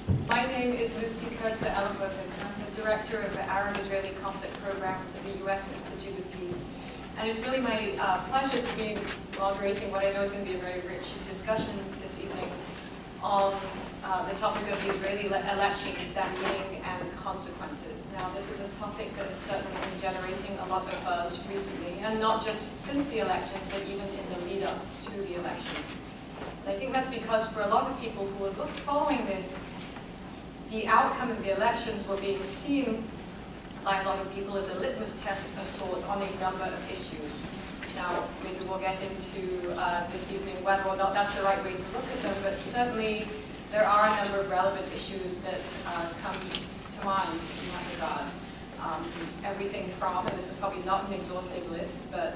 My name is Kurtzer-Ellenbogen. I'm the director of the Arab-Israeli Conflict Programs at the U.S. Institute of Peace. And it's really my pleasure to be moderating what I know is going to be a very rich discussion this evening on the topic of the Israeli elections, their meaning and consequences. Now, this is a topic that has certainly been generating a lot of buzz recently, and not just since the elections, but even in the lead-up to the elections. And I think that's because for a lot of people who were following this, the outcome of the elections were being seen by a lot of people as a litmus test of sorts on a number of issues. Now, maybe we'll get into this evening whether or not that's the right way to look at them, but certainly there are a number of relevant issues that come to mind in that regard. Everything from, and this is probably not an exhaustive list, but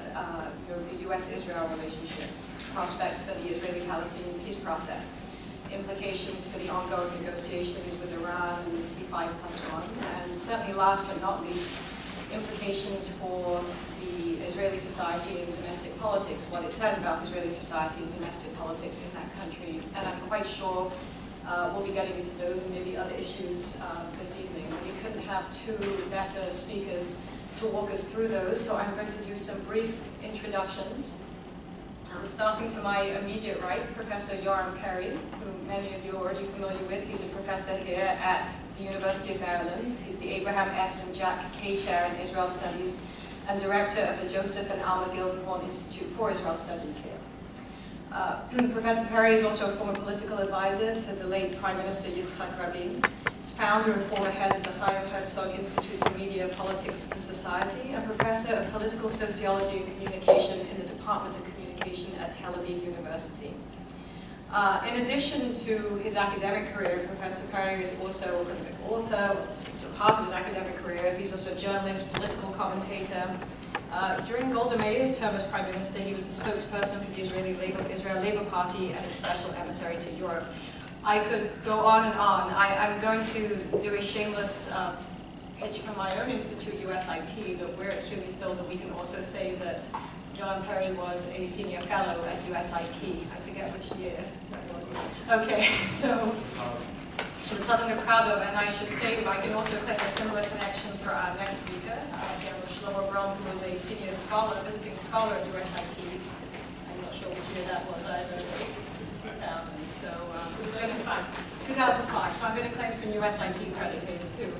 the U.S.-Israel relationship, prospects for the Israeli-Palestinian peace process, implications for the ongoing negotiations with Iran and P5+1, and certainly last but not least, implications for the Israeli society and domestic politics, what it says about Israeli society and domestic politics in that country. And I'm quite sure we'll be getting into those and maybe other issues this evening. We couldn't have two better speakers to walk us through those, so I'm going to do some brief introductions. Starting to my immediate right, Professor Yoram Peri, who many of you are already familiar with. He's a professor here at the University of Maryland. He's the Abraham S. and Jack K. Chair in Israel Studies and director of the Joseph and Alma Gildenhorn Institute for Israel Studies here. Professor Peri is also a former political advisor to the late Prime Minister Yitzhak Rabin. He's founder and former head of the Chaim Herzog Institute for Media, Politics and Society, and professor of political sociology and communication in the Department of Communication at Tel Aviv University. In addition to his academic career, Professor Peri is also a prolific author, so part of his academic career. He's also a journalist, political commentator. During Golda Meir's term as Prime Minister, he was the spokesperson for the Israel Labour Party and its special emissary to Europe. I could go on and on. I'm going to do a shameless pitch from my own institute, USIP, that we're extremely thrilled that we can also say that Yoram Peri was a senior fellow at USIP. I forget which year. Okay, so it's something I'm proud of, and I should say I can also claim a similar connection for our next speaker, Shlomo Brom, who was a senior scholar, visiting scholar at USIP. I'm not sure which year that was either. 2000. So 2005. So I'm going to claim some USIP credit here too.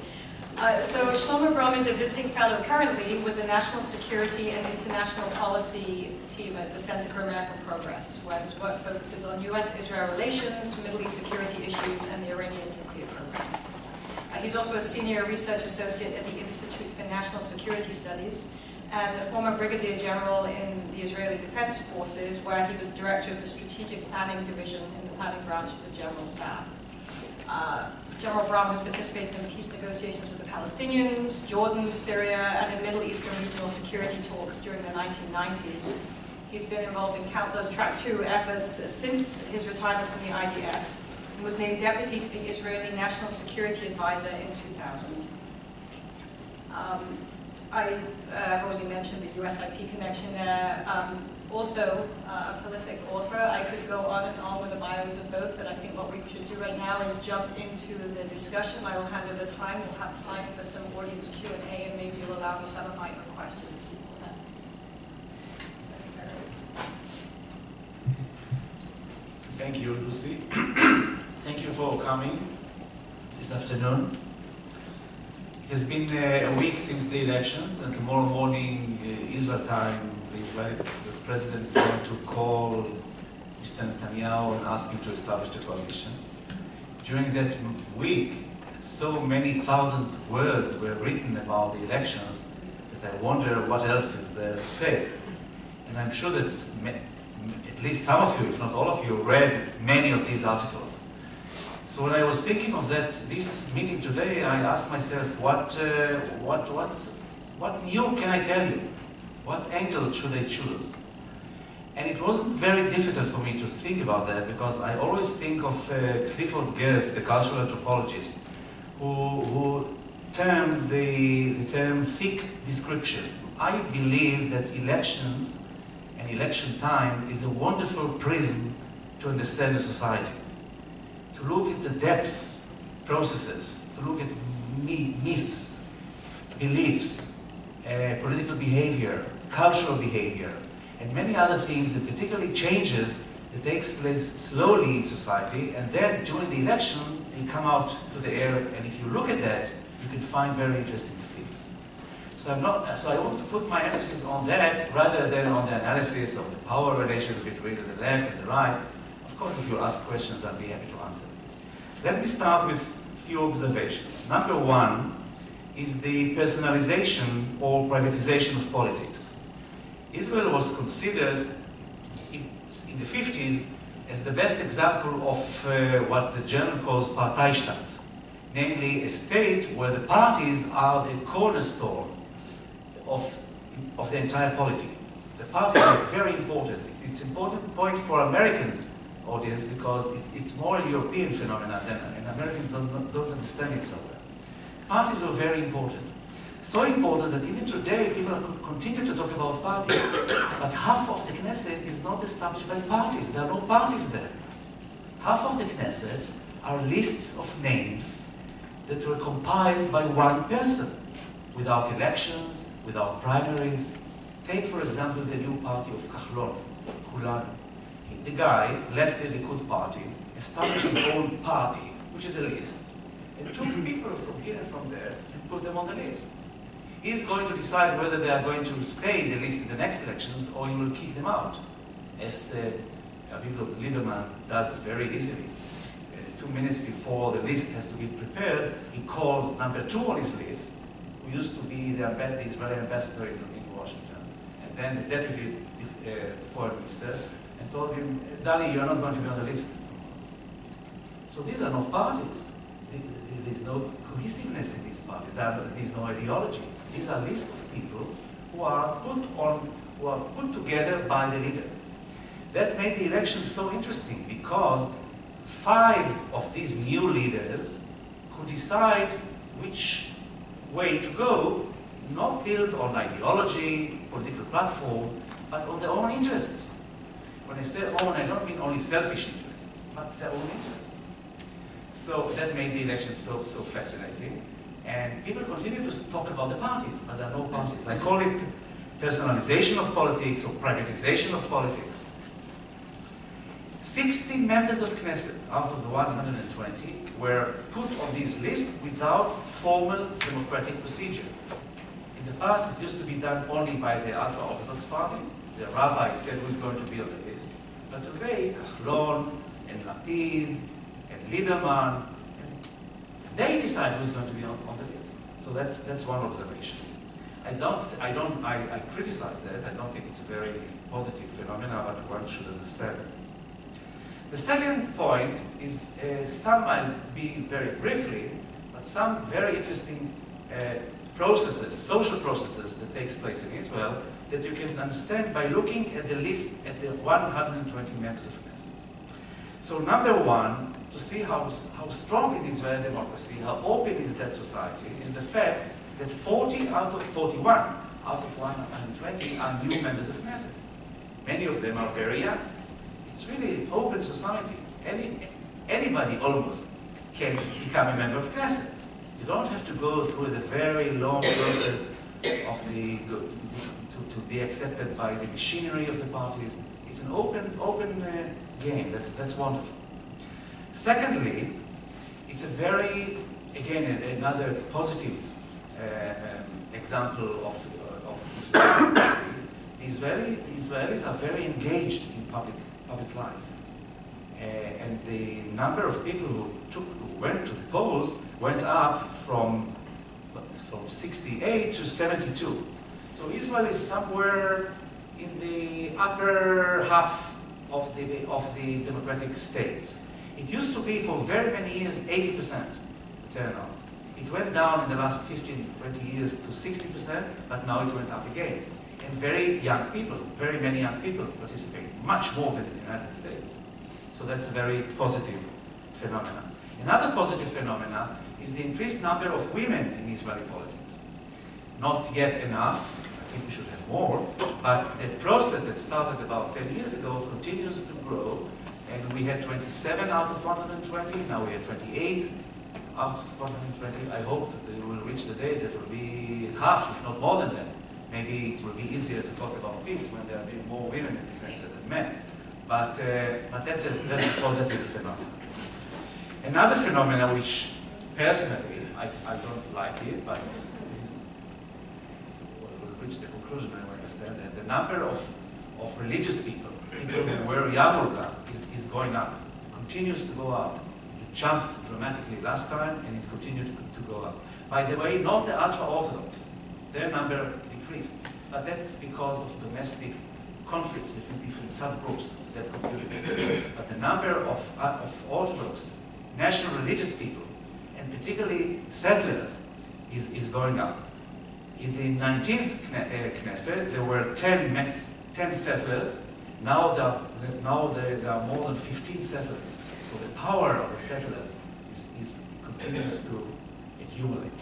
So Shlomo Brom is a visiting fellow currently with the National Security and International Policy team at the Center for American Progress, where his work focuses on U.S.-Israel relations, Middle East security issues, and the Iranian nuclear program. He's also a senior research associate at the Institute for National Security Studies and a former brigadier general in the Israeli Defense Forces, where he was the director of the Strategic Planning Division in the planning branch of the General Staff. General Brom has participated in peace negotiations with the Palestinians, Jordan, Syria, and in Middle Eastern regional security talks during the 1990s. He's been involved in countless Track 2 efforts since his retirement from the IDF, and was named deputy to the Israeli National Security Advisor in 2000. I've already mentioned the USIP connection there. Also a prolific author. I could go on and on with the bios of both, but I think what we should do right now is jump into the discussion. I will hand over time. We'll have time for some audience Q&A, and maybe you'll allow me some of my own questions before that. Thank you, Lucy. Thank you for coming this afternoon. It has been a week since the elections, and tomorrow morning, Israel time, the president is going to call Mr. Netanyahu and ask him to establish the coalition. During that week, so many thousands of words were written about the elections that I wonder what else is there to say. And I'm sure that at least some of you, if not all of you, read many of these articles. So when I was thinking of this meeting today, I asked myself, what new can I tell you? What angle should I choose? And it wasn't very difficult for me to think about that, because I always think of Clifford Geertz, the cultural anthropologist, who termed the term thick description. I believe that elections and election time is a wonderful prism to understand a society. To look at the depth processes, to look at myths, beliefs, political behavior, cultural behavior, and many other things, and particularly changes that takes place slowly in society, and then during the election, they come out to the air, and if you look at that, you can find very interesting things. So I want to put my emphasis on that rather than on the analysis of the power relations between the left and the right. Of course, if you ask questions, I'll be happy to answer. Let me start with a few observations. Number one is the personalization or privatization of politics. Israel was considered in the 50s as the best example of what the German calls Parteistaat, namely a state where the parties are the cornerstone of the entire polity. The parties are very important. It's an important point for American audience because it's more a European phenomenon and Americans don't understand it so well. Parties are very important. So important that even today people continue to talk about parties, but half of the Knesset is not established by parties. There are no parties there. Half of the Knesset are lists of names that were compiled by one person, without elections, without primaries. Take, for example, the new party of Kahlon, Kulanu. The guy left the Likud party, established his own party, which is a list, and took people from here and from there and put them on the list. He's going to decide whether they are going to stay in the list in the next elections or he will kick them out, as Avigdor Lieberman does very easily. 2 minutes before the list has to be prepared, he calls number 2 on his list, who used to be the Israeli ambassador in Washington, and then the deputy foreign minister, and told him, Dali, you're not going to be on the list. So these are not parties. There's no cohesiveness in this party. There's no ideology. These are lists of people who are put together by the leader. That made the election so interesting because 5 of these new leaders could decide which way to go, not built on ideology, political platform, but on their own interests. When I say own, I don't mean only selfish interests, but their own interests. So that made the election so fascinating. And people continue to talk about the parties, but there are no parties. I call it personalization of politics or privatization of politics. 60 members of Knesset out of the 120 were put on this list without formal democratic procedure. In the past, it used to be done only by the ultra-Orthodox party. The rabbi said who's going to be on the list. But today, Kahlon and Lapid and Lieberman, they decide who's going to be on the list. So that's one observation. I criticize that. I don't think it's a very positive phenomenon, but one should understand it. The second point is some, I'll be very briefly, but some very interesting processes, social processes that takes place in Israel that you can understand by looking at the list at the 120 members of Knesset. So number one, to see how strong is Israeli democracy, how open is that society, is the fact that 40 out of 41 out of 120 are new members of Knesset. Many of them are very young. It's really an open society. Anybody almost can become a member of Knesset. You don't have to go through the very long process of to be accepted by the machinery of the parties. It's an open game. That's wonderful. Secondly, it's a very, again, another positive example of Israeli democracy. The Israelis are very engaged in public life. And the number of people who went to the polls went up from 68 to 72. So Israel is somewhere in the upper half of the democratic states. It used to be for very many years 80% turnout. It went down in the last 15, 20 years to 60%, but now it went up again. And very many young people participate, much more than in the United States. So that's a very positive phenomenon. Another positive phenomenon is the increased number of women in Israeli politics. Not yet enough, I think we should have more, but the process that started about 10 years ago continues to grow, and we had 27 out of 120, now we have 28 out of 120, I hope that they will reach the day that will be half, if not more than that. Maybe it will be easier to talk about peace when there are more women in the Knesset than men. But that's a very positive phenomenon. Another phenomenon which, personally, I don't like it, but this is what will reach the conclusion, I understand, that the number of religious people who wear yarmulke is going up, continues to go up. It jumped dramatically last time, and it continued to go up. By the way, not the ultra-Orthodox. Their number decreased, but that's because of domestic conflicts between different subgroups of that community. But the number of Orthodox, national religious people, and particularly settlers, is going up. In the 19th Knesset, there were 10 settlers. Now there are more than 15 settlers. So the power of the settlers continues to accumulate.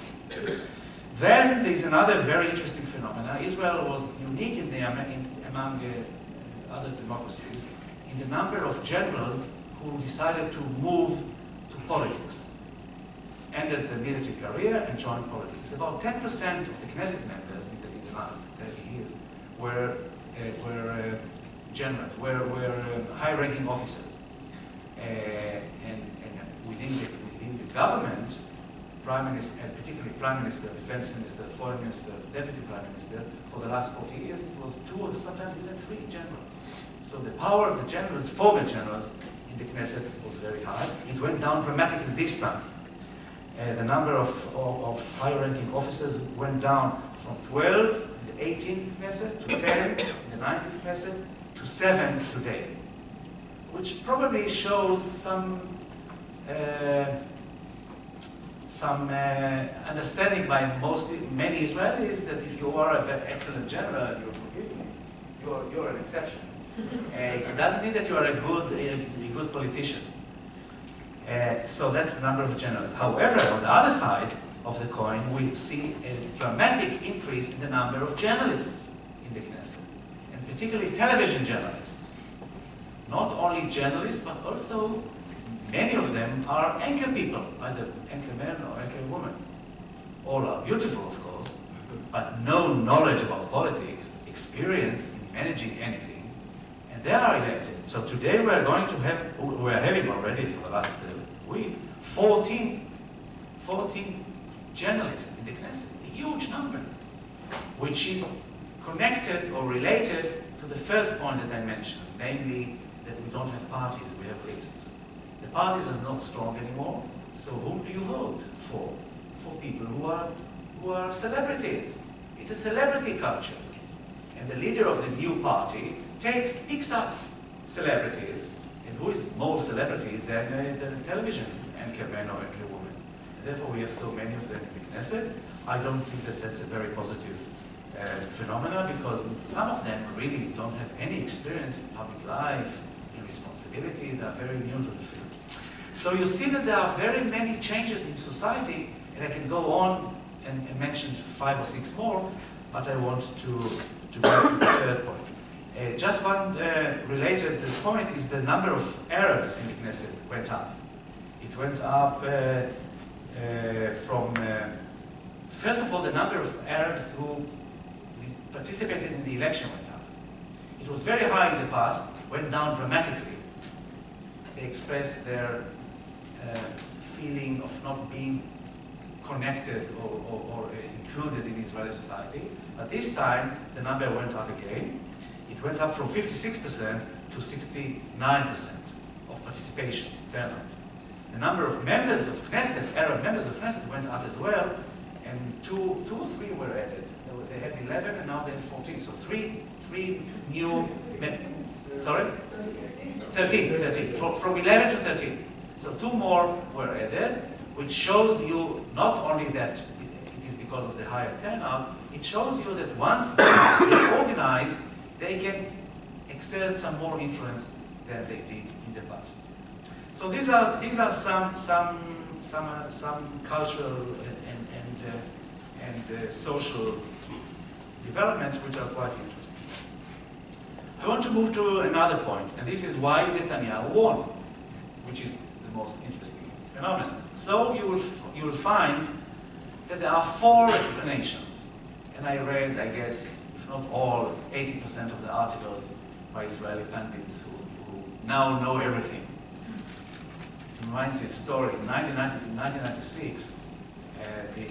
Then there is another very interesting phenomenon. Israel was unique among other democracies in the number of generals who decided to move to politics, ended the military career and joined politics. About 10% of the Knesset members in the last 30 years were generals, were high-ranking officers. And within the government, Prime Minister, and particularly Prime Minister, Defense Minister, Foreign Minister, Deputy Prime Minister, for the last 40 years, it was 2 or sometimes even 3 generals. So the power of the generals, former generals, in the Knesset was very high. It went down dramatically this time. The number of high-ranking officers went down from 12 in the 18th Knesset to 10 in the 19th Knesset to 7 today, which probably shows some understanding by many Israelis that if you are an excellent general, you're forgiven, you're an exception. It doesn't mean that you are a good politician. So that's the number of generals. However, on the other side of the coin, we see a dramatic increase in the number of journalists in the Knesset, and particularly television journalists. Not only journalists, but also many of them are anchor people, either anchor men or anchor women. All are beautiful, of course, but no knowledge about politics, experience in managing anything, and they are elected. So today we are having already for the last week 14 journalists in the Knesset, a huge number, which is connected or related to the first point that I mentioned, namely that we don't have parties, we have lists. The parties are not strong anymore, so whom do you vote for? For people who are celebrities. It's a celebrity culture. And the leader of the new party picks up celebrities, and who is more celebrity than a television anchor man or anchor woman. And therefore we have so many of them in the Knesset. I don't think that that's a very positive phenomena, because some of them really don't have any experience in public life, in responsibility. They are very new to the field. So you see that there are very many changes in society, and I can go on and mention 5 or 6 more, but I want to go to the third point. Just one related point is the number of Arabs in the Knesset went up. It went up from, first of all, the number of Arabs who participated in the election went up. It was very high in the past, went down dramatically. They expressed their feeling of not being connected or included in Israeli society. But this time, the number went up again. It went up from 56% to 69% of participation, turnout. The number of members of Knesset, Arab members of Knesset, went up as well, and two or three were added. They had 11 and now they have 14. So three new men. Sorry? 13. From 11 to 13. So 2 more were added, which shows you not only that it is because of the higher turnout, it shows you that once they're organized, they can exert some more influence than they did in the past. So these are some cultural and social developments which are quite interesting. I want to move to another point, and this is why Netanyahu won, which is the most interesting phenomenon. So you will find that there are 4 explanations. And I read, I guess, if not all, 80% of the articles by Israeli pundits who now know everything. It reminds me of a story. In 1996, the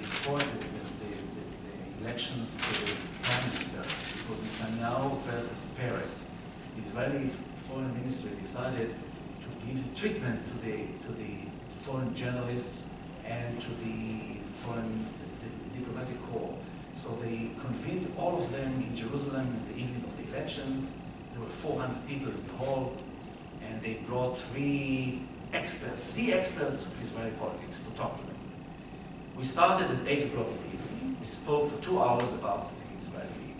elections to the prime minister, it was Netanyahu versus Peres. The Israeli foreign ministry decided to give treatment to the foreign journalists and to the foreign diplomatic corps. So they convened all of them in Jerusalem in the evening of the elections. There were 400 people in the hall, and they brought 3 experts, the experts of Israeli politics, to talk to them. We started at 8 o'clock in the evening. We spoke for 2 hours about the Israeli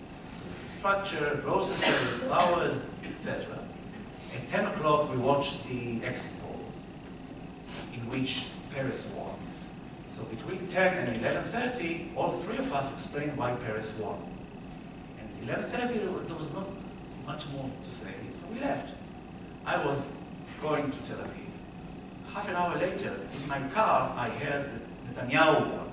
structure, processes, powers, etc. At 10 o'clock, we watched the exit polls, in which Peres won. So between 10 and 11:30, all 3 of us explained why Peres won. And at 11:30, there was not much more to say, so we left. I was going to Tel Aviv. Half an hour later, in my car, I heard that Netanyahu won.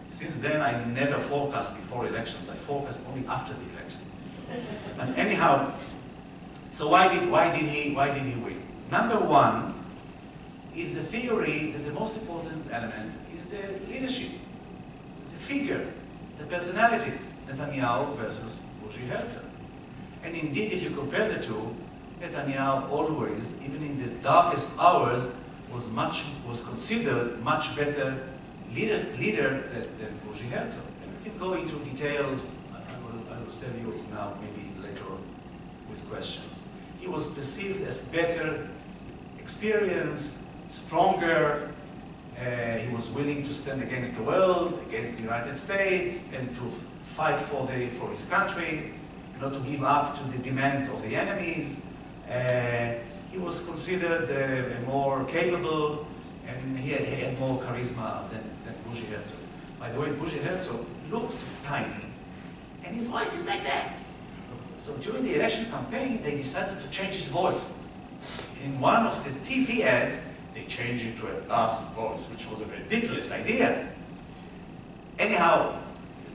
Since then, I never forecast before elections. I forecast only after the elections. But anyhow, so why did he win? Number 1 is the theory that the most important element is the leadership, the figure, the personalities, Netanyahu versus Bougie Herzog. And indeed, if you compare the two, Netanyahu always, even in the darkest hours, was considered much better leader than Bougie Herzog. And we can go into details. I will tell you now, maybe later on, with questions. He was perceived as better, experienced, stronger. He was willing to stand against the world, against the United States, and to fight for his country, not to give up to the demands of the enemies. He was considered more capable, and he had more charisma than Bougie Herzog. By the way, Bougie Herzog looks tiny, and his voice is like that. So during the election campaign, they decided to change his voice. In one of the TV ads, they changed it to a bass voice, which was a ridiculous idea. Anyhow,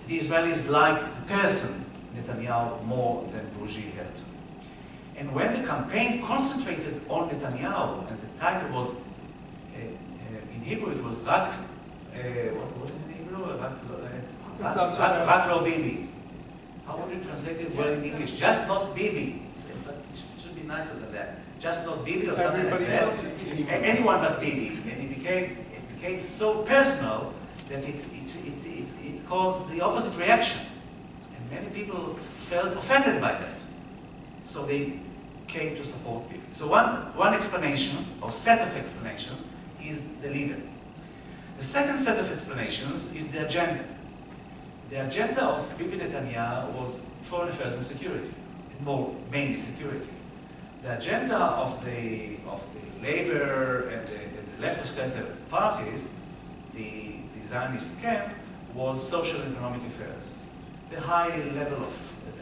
the Israelis like the person, Netanyahu, more than Bougie Herzog. And when the campaign concentrated on Netanyahu, and the title was, in Hebrew it was Rak, what was it in Hebrew? Rak Lo Bibi. How would you translate it well in English? Just not Bibi. But it should be nicer than that. Just not Bibi or something like that. Anyone but Bibi. And it became so personal that it caused the opposite reaction. And many people felt offended by that. So they came to support Bibi. So one explanation, or set of explanations, is the leader. The second set of explanations is the agenda. The agenda of Bibi Netanyahu was foreign affairs and security, and more mainly security. The agenda of the Labour and the left of center parties, the Zionist camp, was social and economic affairs. The high level of,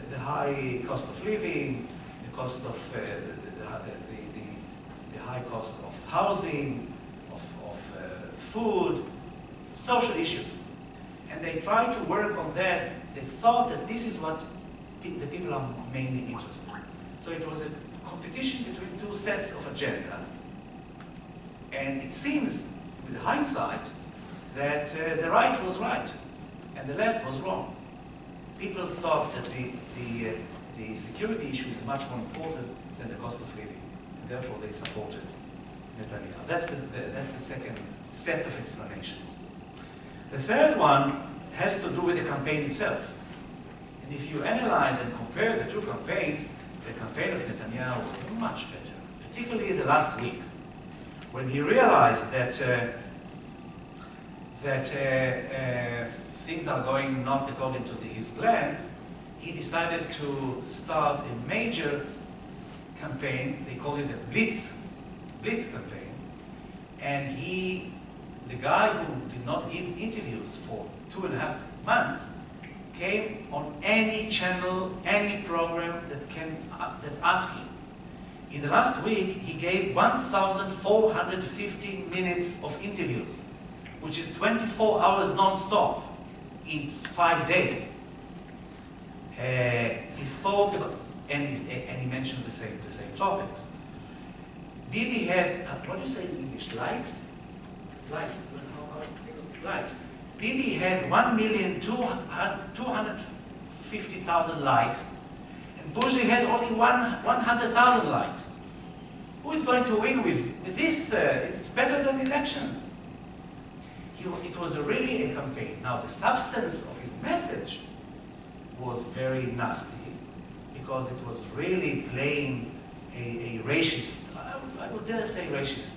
the high cost of living, the cost of the high cost of housing, of food, social issues. And they tried to work on that. They thought that this is what the people are mainly interested in. So it was a competition between 2 sets of agenda. And it seems, with hindsight, that the right was right and the left was wrong. People thought that the security issue is much more important than the cost of living, and therefore they supported Netanyahu. That's the second set of explanations. The third one has to do with the campaign itself. And if you analyze and compare the 2 campaigns, the campaign of Netanyahu was much better, particularly the last week, when he realized that things are going not according to his plan. He decided to start a major campaign. They call it a Blitz campaign. And the guy who did not give interviews for 2.5 months, came on any channel, any program that asked him. In the last week, he gave 1,450 minutes of interviews, which is 24 hours non-stop in 5 days. He spoke about, and he mentioned the same topics. Bibi had, what do you say in English, likes? Likes. Bibi had 1,250,000 likes, and Bushi had only 100,000 likes. Who is going to win with this? It's better than elections. It was really a campaign. Now, the substance of his message was very nasty, because it was really playing a racist, I would dare say racist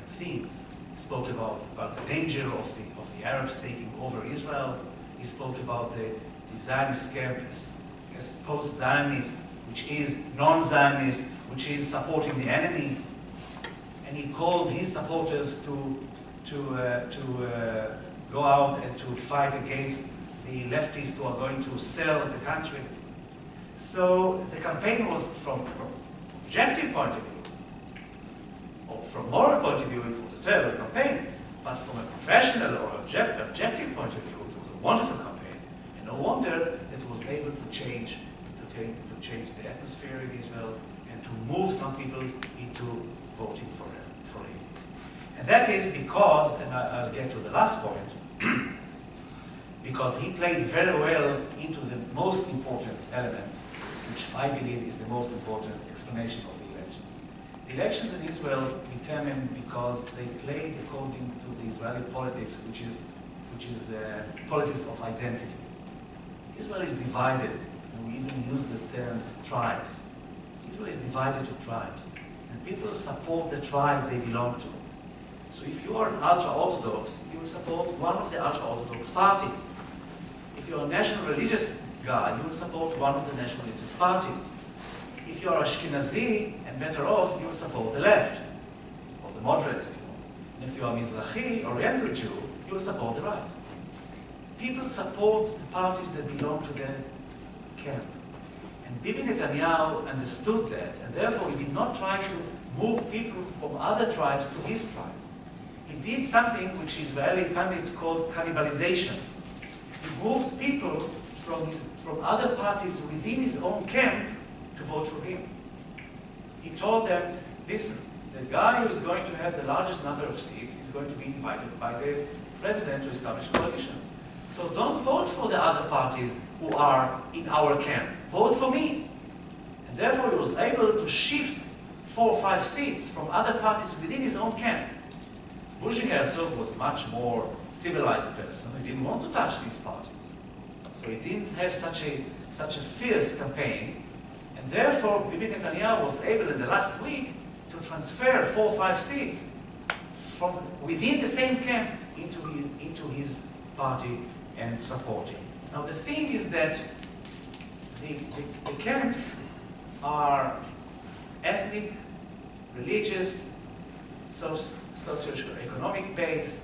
themes. He spoke about the danger of the Arabs taking over Israel. He spoke about the Zionist camp as post-Zionist, which is non-Zionist, which is supporting the enemy. And he called his supporters to go out and to fight against the leftists who are going to sell the country. So the campaign was, from objective point of view, or from moral point of view, it was a terrible campaign. But from a professional or objective point of view, it was a wonderful campaign. And no wonder that it was able to change the atmosphere in Israel and to move some people into voting for him. And that is because, and I'll get to the last point, because he played very well into the most important element, which I believe is the most important explanation of the elections. The elections in Israel determined because they played according to the Israeli politics, which is politics of identity. Israel is divided, and we even use the terms tribes. Israel is divided to tribes, and people support the tribe they belong to. So if you are an ultra-Orthodox, you will support one of the ultra-Orthodox parties. If you're a national religious guy, you will support one of the national religious parties. If you are Ashkenazi and better off, you will support the left, or the moderates if you want. And if you are Mizrahi, Oriental Jew, you will support the right. People support the parties that belong to their camp. And Bibi Netanyahu understood that, and therefore he did not try to move people from other tribes to his tribe. He did something which Israeli pundits call cannibalization. He moved people from other parties within his own camp to vote for him. He told them, listen, the guy who is going to have the largest number of seats is going to be invited by the president to establish a coalition. So don't vote for the other parties who are in our camp. Vote for me. And therefore he was able to shift 4 or 5 seats from other parties within his own camp. Bushi Herzog was a much more civilized person. He didn't want to touch these parties. So he didn't have such a fierce campaign. And therefore, Bibi Netanyahu was able in the last week to transfer 4 or 5 seats from within the same camp into his party and support him. Now the thing is that the camps are ethnic, religious, socio-economic base,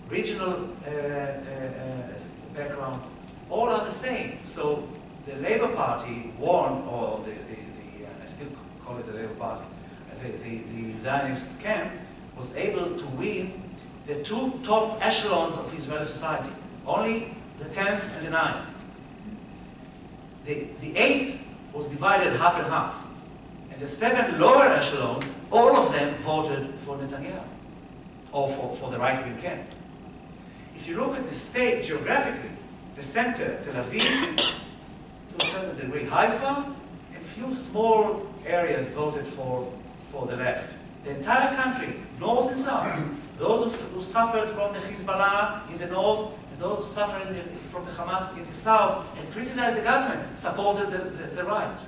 regional background, all are the same. So the Labour Party won, or I still call it the Labour Party, the Zionist camp was able to win the 2 top echelons of Israeli society, only the 10th and the 9th. The 8th was divided half and half. And the 7 lower echelons, all of them voted for Netanyahu, or for the right-wing camp. If you look at the state geographically, the center, Tel Aviv, to a certain degree Haifa, and few small areas voted for the left. The entire country, north and south, those who suffered from the Hezbollah in the north, and those who suffered from the Hamas in the south, and criticized the government, supported the right.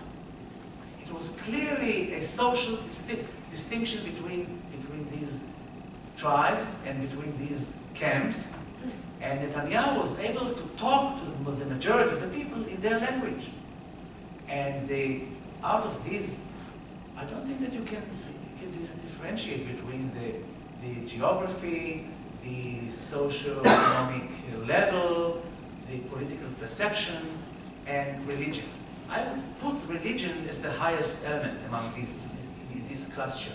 It was clearly a social distinction between these tribes and between these camps, and Netanyahu was able to talk to the majority of the people in their language. And out of these, I don't think that you can differentiate between the geography, the socio-economic level, the political perception, and religion. I would put religion as the highest element among this cluster.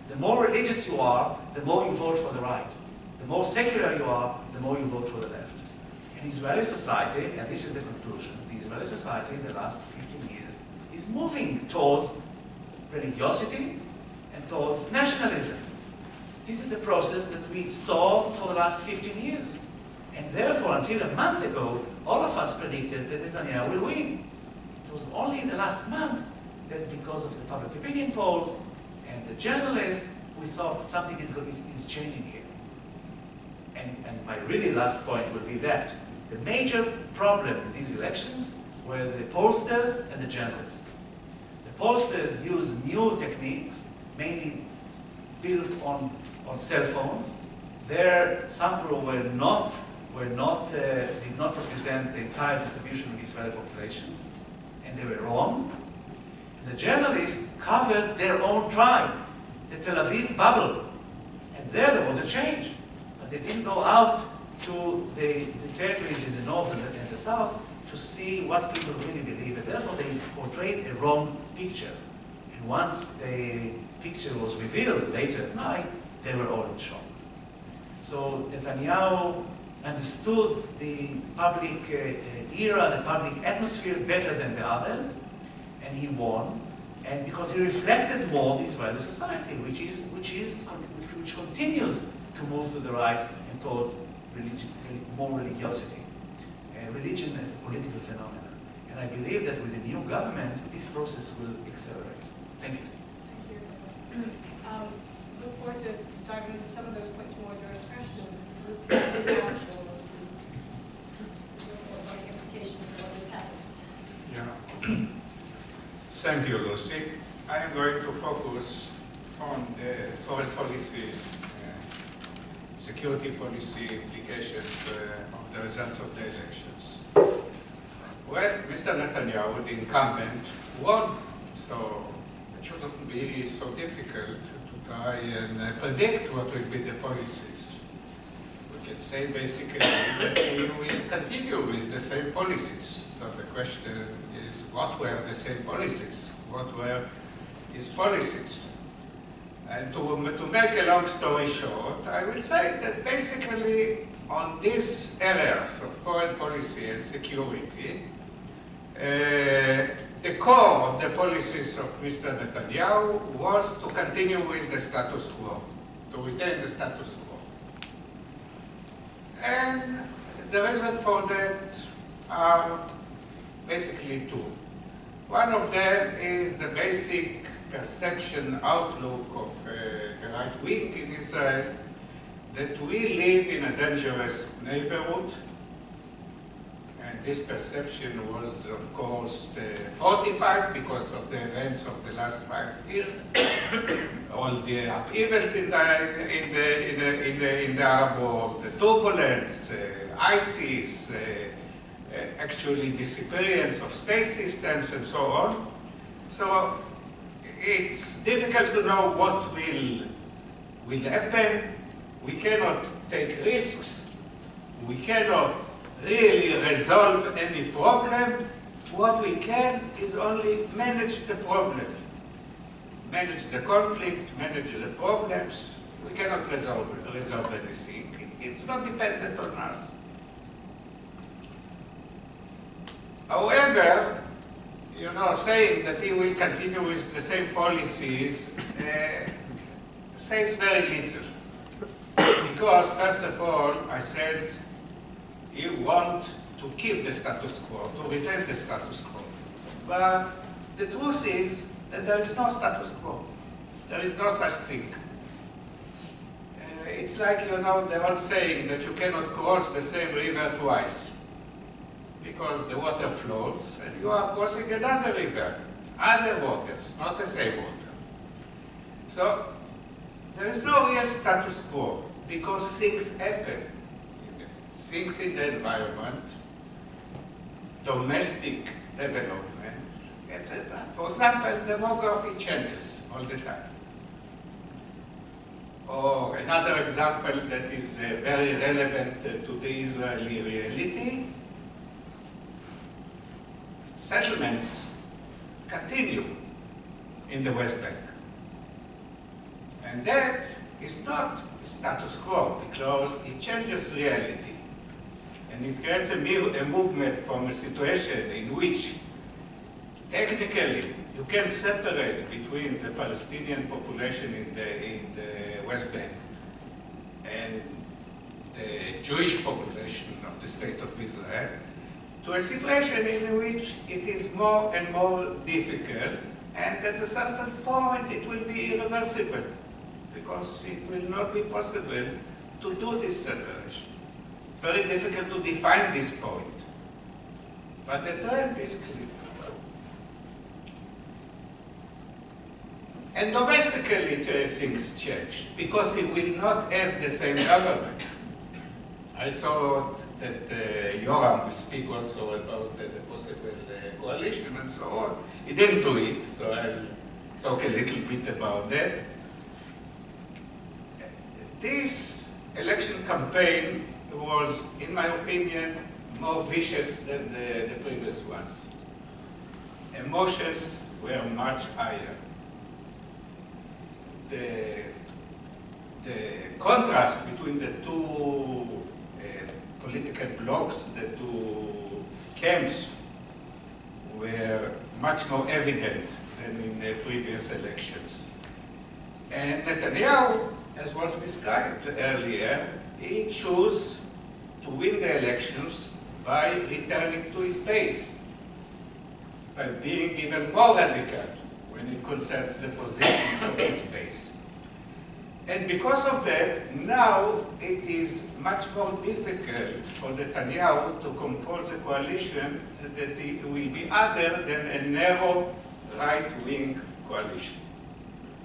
The more religious you are, the more you vote for the right. The more secular you are, the more you vote for the left. In Israeli society, and this is the conclusion, the Israeli society in the last 15 years is moving towards religiosity and towards nationalism. This is a process that we saw for the last 15 years. And therefore, until a month ago, all of us predicted that Netanyahu will win. It was only in the last month that because of the public opinion polls and the journalists, we thought something is changing here. And my really last point would be that the major problem in these elections were the pollsters and the journalists. The pollsters use new techniques, mainly built on cell phones. Their sample did not represent the entire distribution of the Israeli population, and they were wrong. And the journalists covered their own tribe, the Tel Aviv bubble, and there was a change. But they didn't go out to the territories in the north and the south to see what people really believe, and therefore they portrayed a wrong picture. And once the picture was revealed later at night, they were all in shock. So Netanyahu understood the public era, the public atmosphere better than the others, and he won. And because he reflected more the Israeli society, which continues to move to the right and towards more religiosity, religion as a political phenomenon. And I believe that with the new government, this process will accelerate. Thank you. Thank you. Look forward to diving into some of those points more during questions. Move to the actual what's on the implications of what has happened. Yeah. Thank you, Lucy. I am going to focus on the foreign policy, security policy implications of the results of the elections. Well, Mr. Netanyahu, the incumbent, won, so it shouldn't be so difficult to try and predict what will be the policies. We can say basically that he will continue with the same policies. So the question is, what were the same policies? What were his policies? And to make a long story short, I will say that basically on these areas of foreign policy and security, the core of the policies of Mr. Netanyahu was to continue with the status quo, to retain the status quo. And the reason for that are basically two. One of them is the basic perception outlook of the right wing in Israel that we live in a dangerous neighborhood. And this perception was, of course, fortified because of the events of the last 5 years, all the upheavals in the Arab world, the turbulence, ISIS, actually disappearance of state systems and so on. So it's difficult to know what will happen. We cannot take risks. We cannot really resolve any problem. What we can is only manage the problem. Manage the conflict, manage the problems. We cannot resolve anything. It's not dependent on us. However, saying that he will continue with the same policies says very little. Because, first of all, I said you want to keep the status quo, to retain the status quo. But the truth is that there is no status quo. There is no such thing. It's like, the old saying that you cannot cross the same river twice. Because the water flows, and you are crossing another river, other waters, not the same water. So, there is no real status quo, because things happen. Things in the environment, domestic development, etc. For example, demography changes all the time. Or another example that is very relevant to the Israeli reality, settlements continue in the West Bank. And that is not status quo, because it changes reality. And it creates a movement from a situation in which technically you can separate between the Palestinian population in the West Bank and the Jewish population of the State of Israel, to a situation in which it is more and more difficult, and at a certain point it will be irreversible, because it will not be possible to do this separation. It's very difficult to define this point, but the trend is clear. And domestically things change, because it will not have the same government. I saw that Yoram will speak also about the possible coalition and so on. He didn't do it, so I'll talk a little bit about that. This election campaign was, in my opinion, more vicious than the previous ones. Emotions were much higher. The contrast between the two political blocs, the two camps, were much more evident than in the previous elections. And Netanyahu, as was described earlier, he chose to win the elections by returning to his base, by being even more radical when it concerns the positions of his base. And because of that, now it is much more difficult for Netanyahu to compose a coalition that will be other than a narrow right-wing coalition.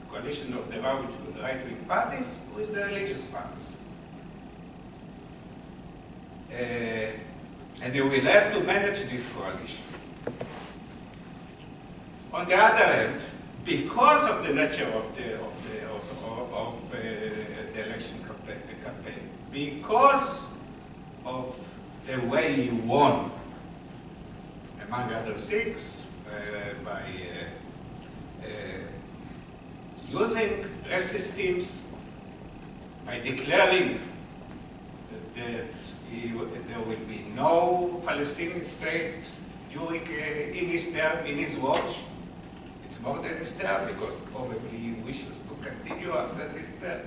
Coalition of the right-wing parties with the religious parties. And you will have to manage this coalition. On the other hand, because of the nature of the election campaign, because of the way he won, among other things, by using racist teams, by declaring that there will be no Palestinian state during in his term, in his watch. It's more than his term, because probably he wishes to continue after this term.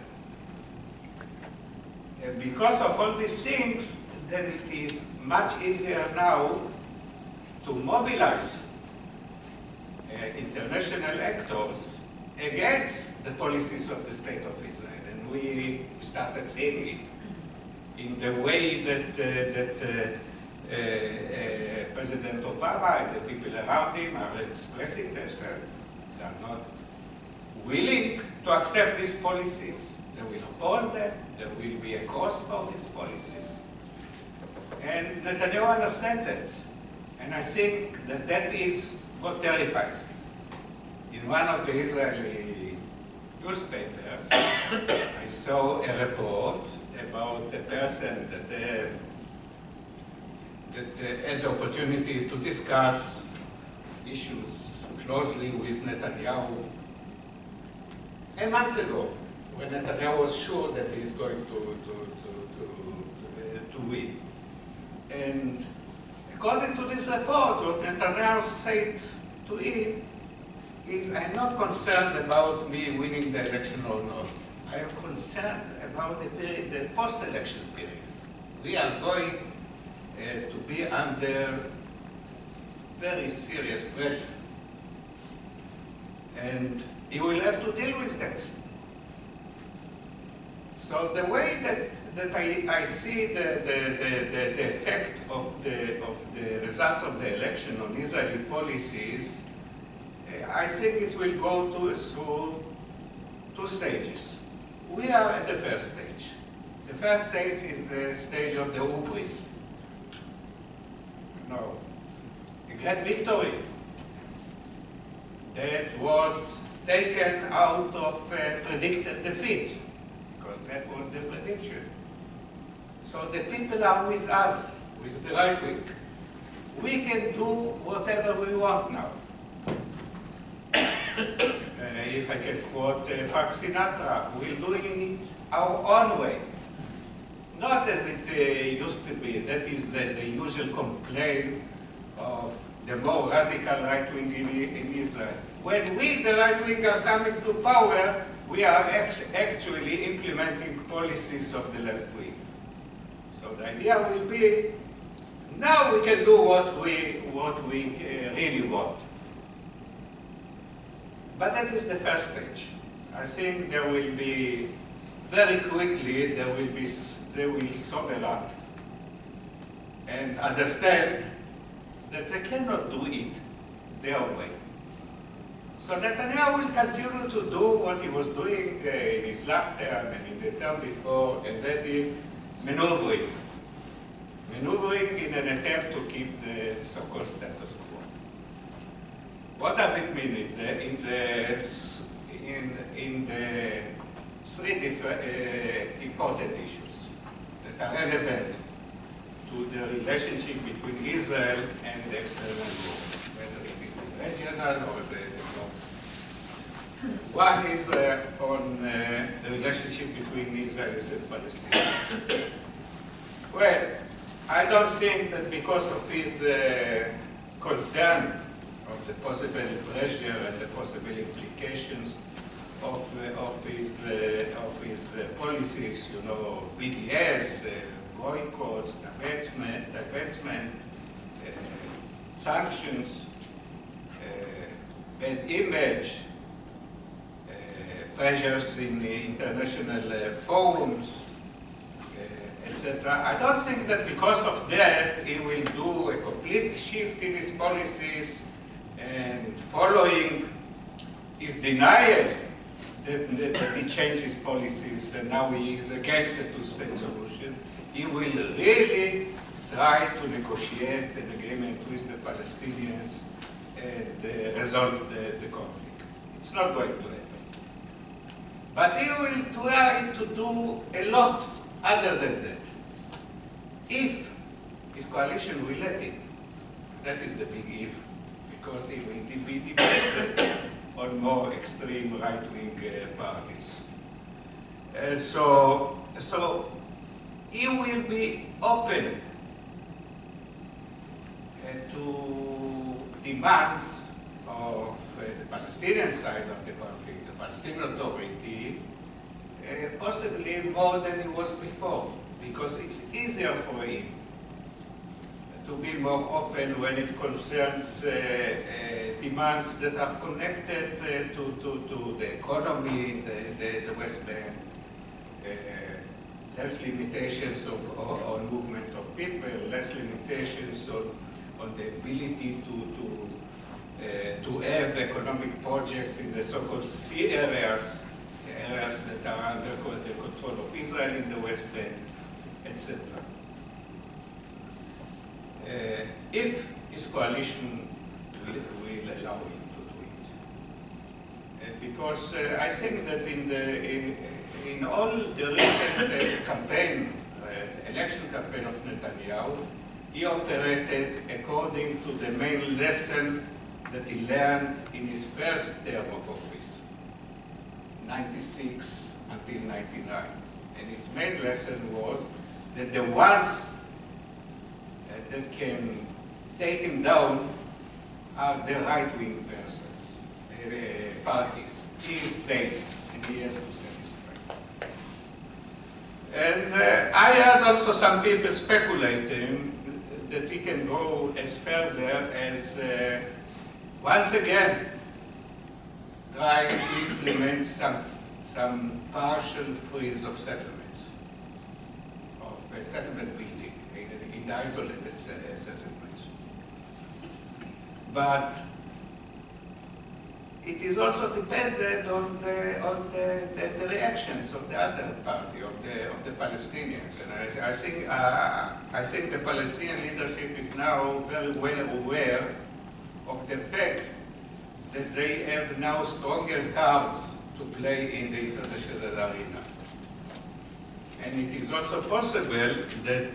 And because of all these things, then it is much easier now to mobilize international actors against the policies of the State of Israel. And we started seeing it in the way that President Obama and the people around him are expressing themselves. They are not willing to accept these policies. They will oppose them. There will be a cost for these policies. And Netanyahu understands that. And I think that that is what terrifies him. In one of the Israeli newspapers, I saw a report about a person that had the opportunity to discuss issues closely with Netanyahu a month ago, when Netanyahu was sure that he is going to win. And according to this report, what Netanyahu said to him is, I'm not concerned about me winning the election or not. I am concerned about the post-election period. We are going to be under very serious pressure. And he will have to deal with that. So the way that I see the effect of the results of the election on Israeli policies, I think it will go through two stages. We are at the first stage. The first stage is the stage of the hubris. No, a great victory that was taken out of predicted defeat, because that was the prediction. So the people are with us, with the right wing. We can do whatever we want now. if I can quote Frank Sinatra, we're doing it our own way. Not as it used to be. That is the usual complaint of the more radical right wing in Israel. When we, the right wing, are coming to power, we are actually implementing policies of the left wing. So the idea will be, now we can do what we really want. But that is the first stage. I think there will be, very quickly, they will sober up and understand that they cannot do it their way. So Netanyahu will continue to do what he was doing in his last term and in the term before, and that is maneuvering. Maneuvering in an attempt to keep the so-called status quo. What does it mean in the three different important issues that are relevant to the relationship between Israel and the external world, whether it be regional or the global? One is on the relationship between Israelis and Palestinians. Well, I don't think that because of his concern of the possible pressure and the possible implications of his policies, you know, BDS, boycotts, divestment, sanctions, bad image, pressures in the international forums, etc. I don't think that because of that he will do a complete shift in his policies and following his denial that he changed his policies and now he is against the two-state solution. He will really try to negotiate an agreement with the Palestinians and resolve the conflict. It's not going to happen. But he will try to do a lot other than that. If his coalition will let him, that is the big if, because he will be dependent on more extreme right-wing parties. So he will be open to demands of the Palestinian side of the conflict, the Palestinian Authority, possibly more than it was before, because it's easier for him to be more open when it concerns demands that are connected to the economy, the West Bank, less limitations on movement of people, less limitations on the ability to have economic projects in the so-called sea areas, the areas that are under the control of Israel in the West Bank, etc. If his coalition will allow him to do it. Because I think that in all the recent campaign, election campaign of Netanyahu, he operated according to the main lesson that he learned in his first term of office, 96 until 99. And his main lesson was that the ones that can take him down are the right-wing persons, parties. He is based, and he has to satisfy. And I heard also some people speculating that we can go as further as, once again, try to implement some partial freeze of settlements, of settlement building in the isolated settlements. But it is also dependent on the reactions of the other party, of the Palestinians. And I think the Palestinian leadership is now very well aware of the fact that they have now stronger cards to play in the international arena. And it is also possible that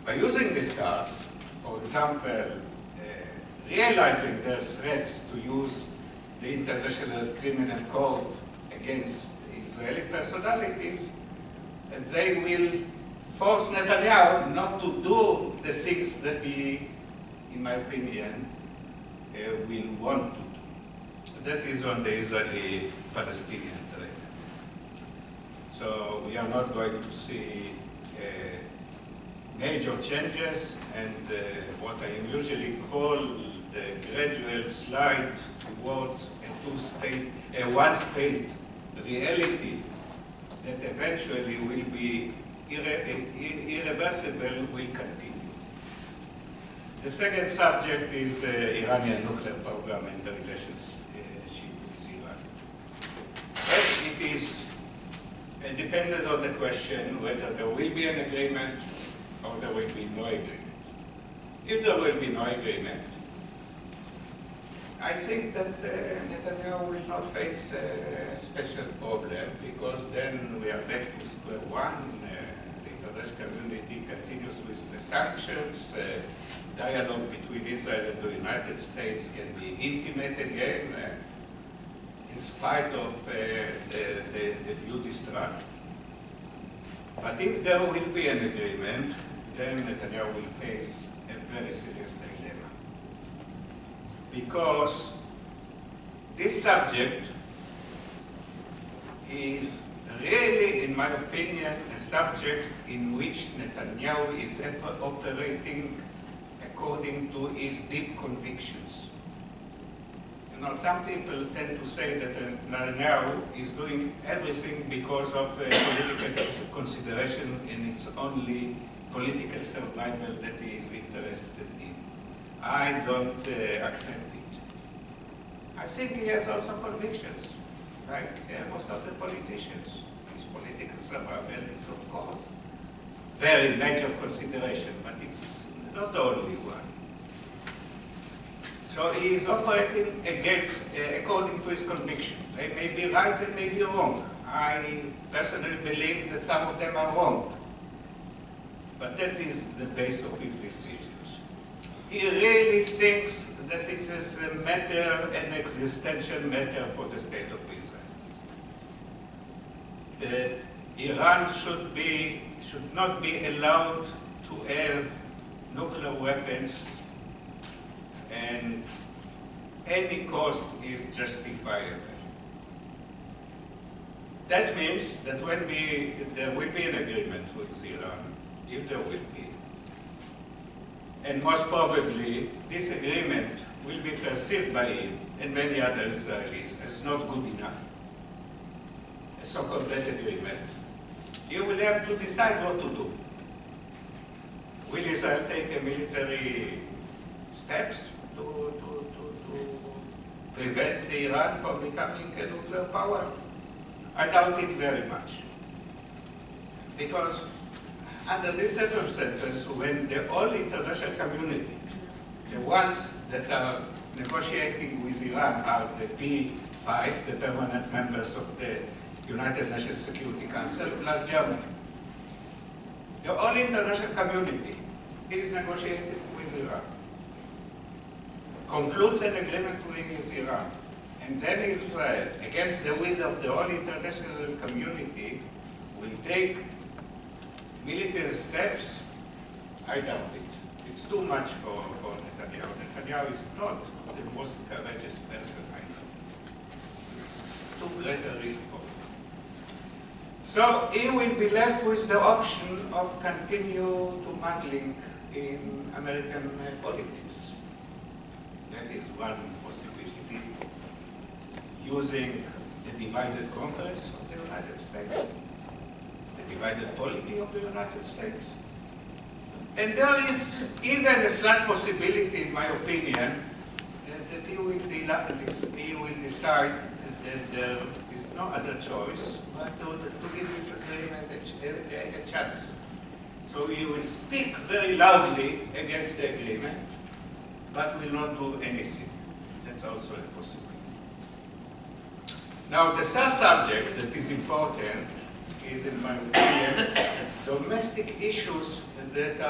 by using these cards, for example, realizing there's threats to use the International Criminal Court against Israeli personalities, and they will force Netanyahu not to do the things that he, in my opinion, will want to do. That is on the Israeli-Palestinian trade. So we are not going to see major changes, and what I usually call the gradual slide towards a one-state reality that eventually will be irreversible will continue. The second subject is Iranian nuclear program and the relationship with Iran. As it is dependent on the question whether there will be an agreement or there will be no agreement. If there will be no agreement, I think that Netanyahu will not face a special problem, because then we are back to square one. The international community continues with the sanctions. Dialogue between Israel and the United States can be intimate again, in spite of the new distrust. But if there will be an agreement, then Netanyahu will face a very serious dilemma. Because this subject is really, in my opinion, a subject in which Netanyahu is operating according to his deep convictions. You know, some people tend to say that Netanyahu is doing everything because of political consideration, and it's only political survival that he is interested in. I don't accept it. I think he has also convictions, like most of the politicians. His political survival is, of course, very major consideration, but it's not the only one. So he is operating according to his conviction. They may be right and may be wrong. I personally believe that some of them are wrong. But that is the base of his decisions. He really thinks that it is a matter, an existential matter for the state of Israel. That Iran should not be allowed to have nuclear weapons, and any cost is justifiable. That means that when there will be an agreement with Iran, if there will be, and most probably this agreement will be perceived by him and many other Israelis as not good enough, a so-called bad agreement, you will have to decide what to do. Will Israel take military steps to prevent Iran from becoming a nuclear power? I doubt it very much. Because under these circumstances, when the whole international community, the ones that are negotiating with Iran are the P5, the permanent members of the United Nations Security Council, plus Germany. The whole international community is negotiating with Iran, concludes an agreement with Iran, and then Israel, against the will of the whole international community, will take military steps. I doubt it. It's too much for Netanyahu. Netanyahu is not the most courageous person I know. It's too great a risk for him. So he will be left with the option of continue to muddling in American politics. That is one possibility. Using the divided Congress of the United States, the divided polity of the United States. And there is even a slight possibility, in my opinion, that he will decide that there is no other choice but to give this agreement a chance. So he will speak very loudly against the agreement, but will not do anything. That's also a possibility. Now, the third subject that is important is, in my opinion, domestic issues that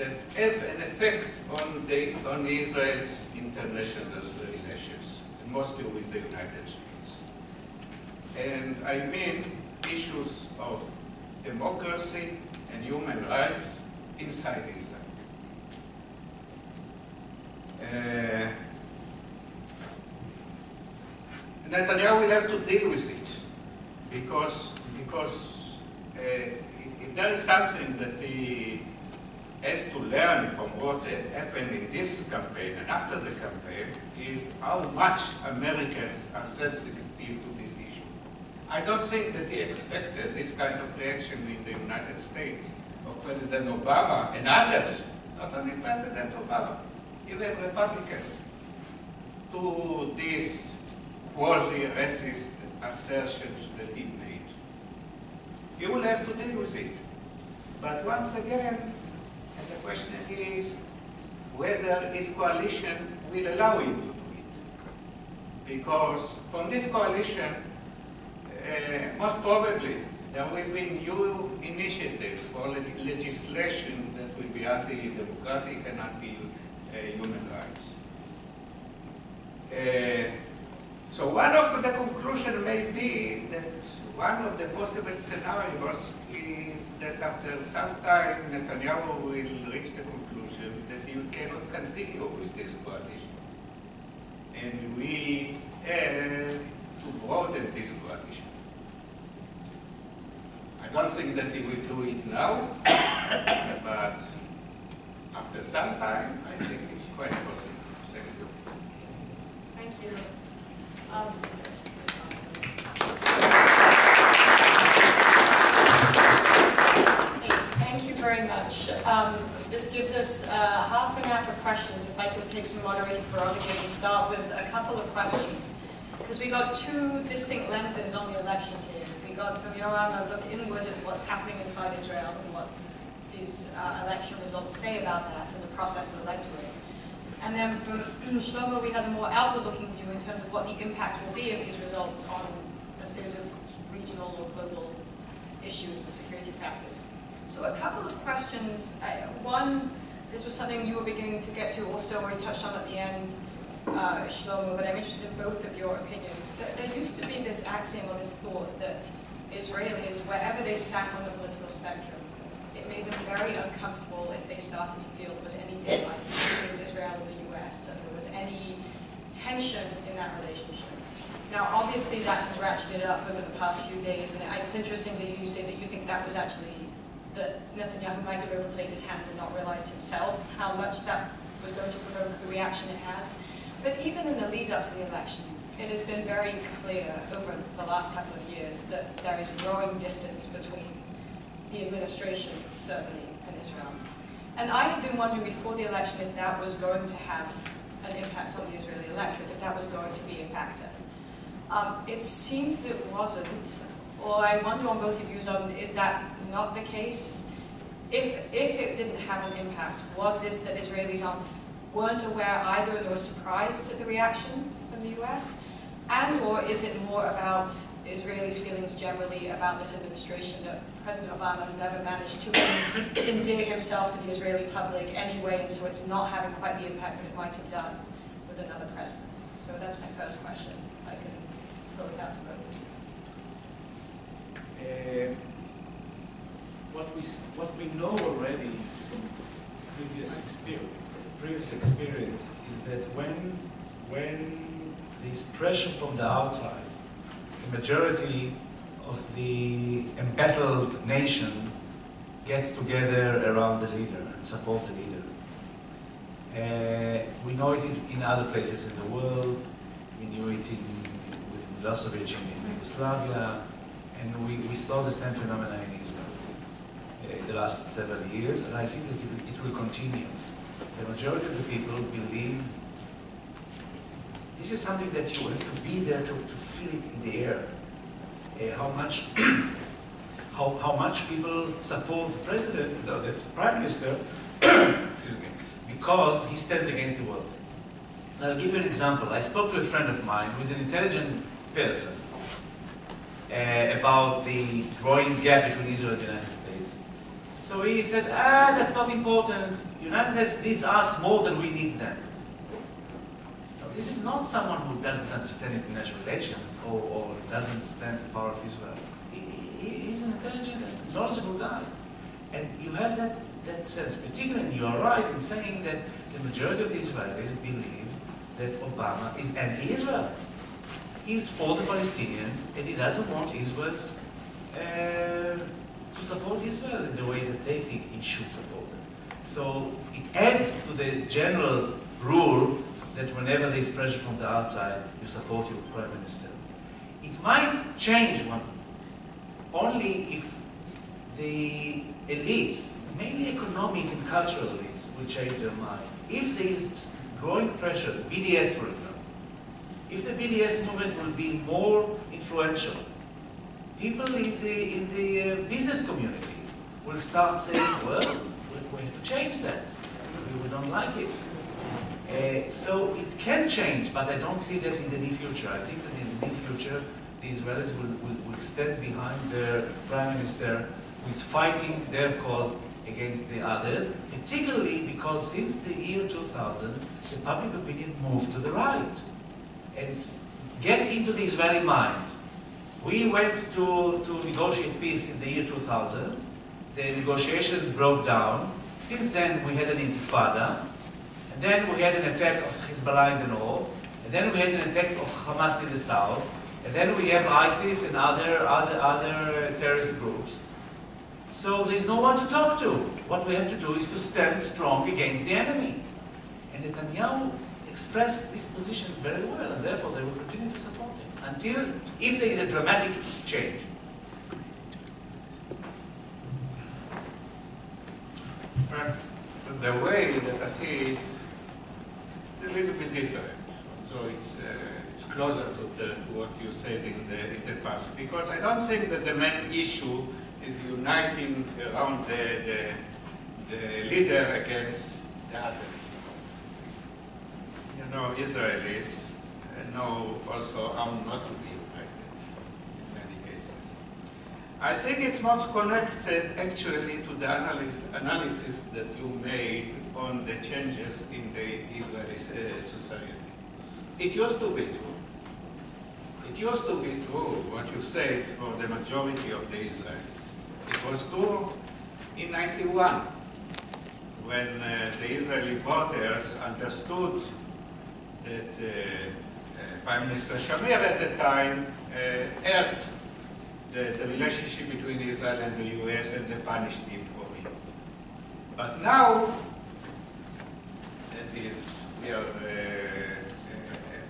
that have an effect on Israel's international relations, and mostly with the United States. And I mean issues of democracy and human rights inside Israel. Netanyahu will have to deal with it because if there is something that he has to learn from what happened in this campaign and after the campaign is how much Americans are sensitive to this issue. I don't think that he expected this kind of reaction in the United States of President Obama and others, not only President Obama, even Republicans, to these quasi-racist assertions that he made. He will have to deal with it. But once again, and the question is whether his coalition will allow him to do it. Because from this coalition, most probably, there will be new initiatives for legislation that will be anti-democratic and anti-human rights. So one of the conclusions may be that one of the possible scenarios is that after some time Netanyahu will reach the conclusion that he cannot continue with this coalition. And we have to broaden this coalition. I don't think that he will do it now, but after some time, I think it's quite possible. Thank you. Thank you. Thank you very much. This gives us half an hour for questions. If I could take some moderator prerogative and start with a couple of questions. Because we got two distinct lenses on the election here. We got from Yoram a look inward at what's happening inside Israel and what these election results say about that and the process that led to it. And then from Shlomo, we had a more outward-looking view in terms of what the impact will be of these results on a series of regional or global issues and security factors. So a couple of questions. One, this was something you were beginning to get to also, or you touched on at the end, Shlomo, but I'm interested in both of your opinions. There used to be this axiom or this thought that Israelis, wherever they sat on the political spectrum, it made them very uncomfortable if they started to feel there was any daylight between Israel and the US, and there was any tension in that relationship. Now, obviously, that has ratcheted up over the past few days, and it's interesting to hear you say that you think that was actually, that Netanyahu might have overplayed his hand and not realized himself how much that was going to provoke the reaction it has. But even in the lead up to the election, it has been very clear over the last couple of years that there is growing distance between the administration, certainly, and Israel. And I had been wondering before the election if that was going to have an impact on the Israeli electorate, if that was going to be a factor. It seems that it wasn't, or I wonder on both of you, is that not the case? If it didn't have an impact, was this that Israelis weren't aware either and were surprised at the reaction from the US? And or is it more about Israelis' feelings generally about this administration, that President Obama has never managed to endear himself to the Israeli public anyway, and so it's not having quite the impact that it might have done with another president? So that's my first question. I can throw it out to both. What we know already from previous experience is that when there's pressure from the outside, the majority of the embattled nation gets together around the leader and support the leader. We know it in other places in the world. We knew it with Milosevic in Yugoslavia, and we saw the same phenomena in Israel in the last several years, and I think that it will continue. The majority of the people believe this is something that you have to be there to feel it in the air. How much people support the president, the prime minister, excuse me, because he stands against the world. And I'll give you an example. I spoke to a friend of mine who's an intelligent person about the growing gap between Israel and the United States. So he said, that's not important. United States needs us more than we need them. Now, this is not someone who doesn't understand international relations or doesn't understand the power of Israel. He's an intelligent and knowledgeable guy. And you have that sense, particularly, and you are right in saying that the majority of the Israelis believe that Obama is anti-Israel. He's for the Palestinians, and he doesn't want Israel's to support Israel in the way that they think he should support them. So it adds to the general rule that whenever there is pressure from the outside, you support your prime minister. It might change only if the elites, mainly economic and cultural elites, will change their mind. If there is growing pressure, the BDS for example, if the BDS movement will be more influential, people in the business community will start saying, well, we have to change that. We don't like it. So it can change, but I don't see that in the near future. I think that in the near future, the Israelis will stand behind their prime minister who is fighting their cause against the others, particularly because since the year 2000, the public opinion moved to the right. And get into the Israeli mind. We went to negotiate peace in the year 2000. The negotiations broke down. Since then, we had an intifada. And then we had an attack of Hezbollah in the north. And then we had an attack of Hamas in the south. And then we have ISIS and other terrorist groups. So there's no one to talk to. What we have to do is to stand strong against the enemy. And Netanyahu expressed this position very well, and therefore they will continue to support him until, if there is a dramatic change. But the way that I see it is a little bit different. So it's closer to what you said in the past, because I don't think that the main issue is uniting around the leader against the others. You know, Israelis know also how not to be united in many cases. I think it's most connected actually to the analysis that you made on the changes in the Israeli society. It used to be true. It used to be true what you said for the majority of the Israelis. It was true in 91 when the Israeli voters understood that Prime Minister Shamir at the time helped the relationship between Israel and the US, and they punished him for it. But now, that is, we are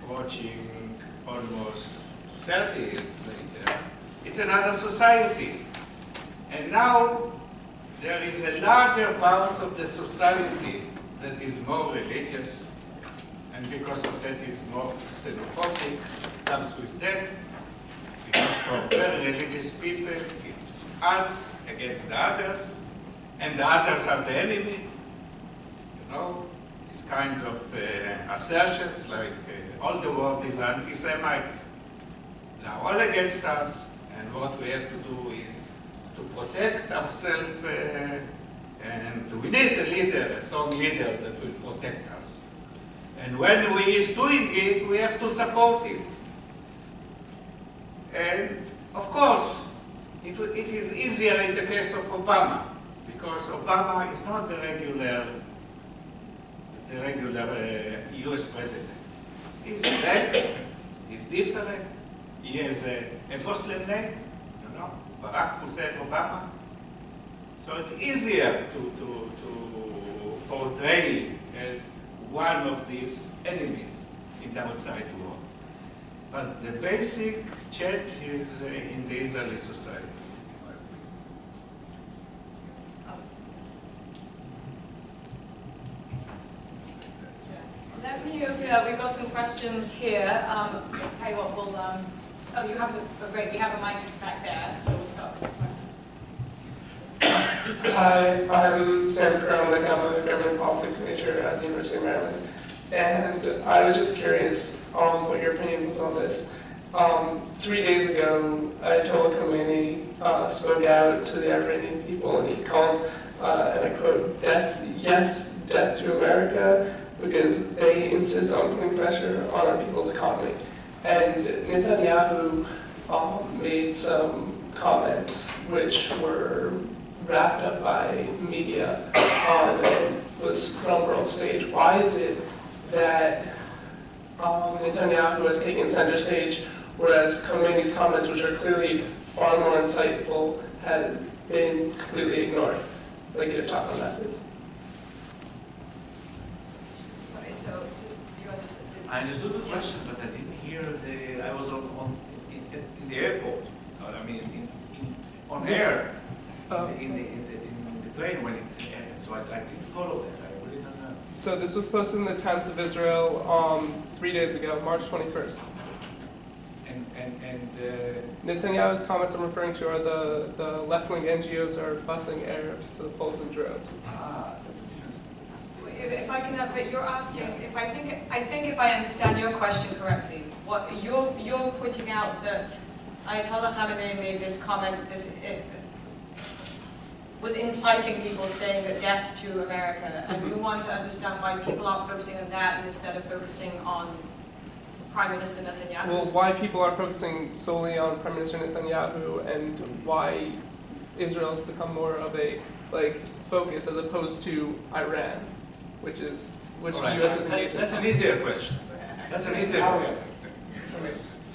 approaching almost 30 years later, it's another society. And now there is a larger part of the society that is more religious, and because of that is more xenophobic, comes with that. Because for very religious people, it's us against the others, and the others are the enemy. You know, this kind of assertions like all the world is anti-Semite. They are all against us, and what we have to do is to protect ourselves, and we need a leader, a strong leader that will protect us. And when he is doing it, we have to support him. And of course, it is easier in the case of Obama, because Obama is not the regular US president. He's black, he's different, he has a Muslim name, you know, Barack Hussein Obama. So it's easier to portray as one of these enemies in the outside world. But the basic change is in the Israeli society. Let me open it up. We've got some questions here. I'll tell you what, we'll, oh, you have great, we have a mic back there, so we'll start with some questions. Hi, I'm Sam Krolik. I'm a government politics major at the University of Maryland. And I was just curious on what your opinion was on this. 3 days ago, Ayatollah Khomeini spoke out to the Iranian people, and he called and I quote, yes, death to America, because they insist on putting pressure on our people's economy. And Netanyahu made some comments which were wrapped up by media and was put on world stage. Why is it that Netanyahu has taken center stage, whereas Khomeini's comments, which are clearly far more insightful, have been completely ignored? I'd like you to talk on that, please. Sorry, so you understood? I understood the question, but I didn't hear I was in the airport. I mean, on air, in the plane when it ended. So I didn't follow that. I really don't know. So this was posted in the Times of Israel 3 days ago, March 21st. And Netanyahu's comments I'm referring to are the left-wing NGOs are busing Arabs to the polls in droves. that's a different story. If I can, but you're asking, I think if I understand your question correctly, what you're pointing out that Ayatollah Khamenei made this comment, was inciting people saying that death to America, and you want to understand why people aren't focusing on that and instead of focusing on Prime Minister Netanyahu. Well, why people are focusing solely on Prime Minister Netanyahu and why Israel has become more of a focus as opposed to Iran, which Right. the U.S. is engaged in. That's an easier question. That's an easier question.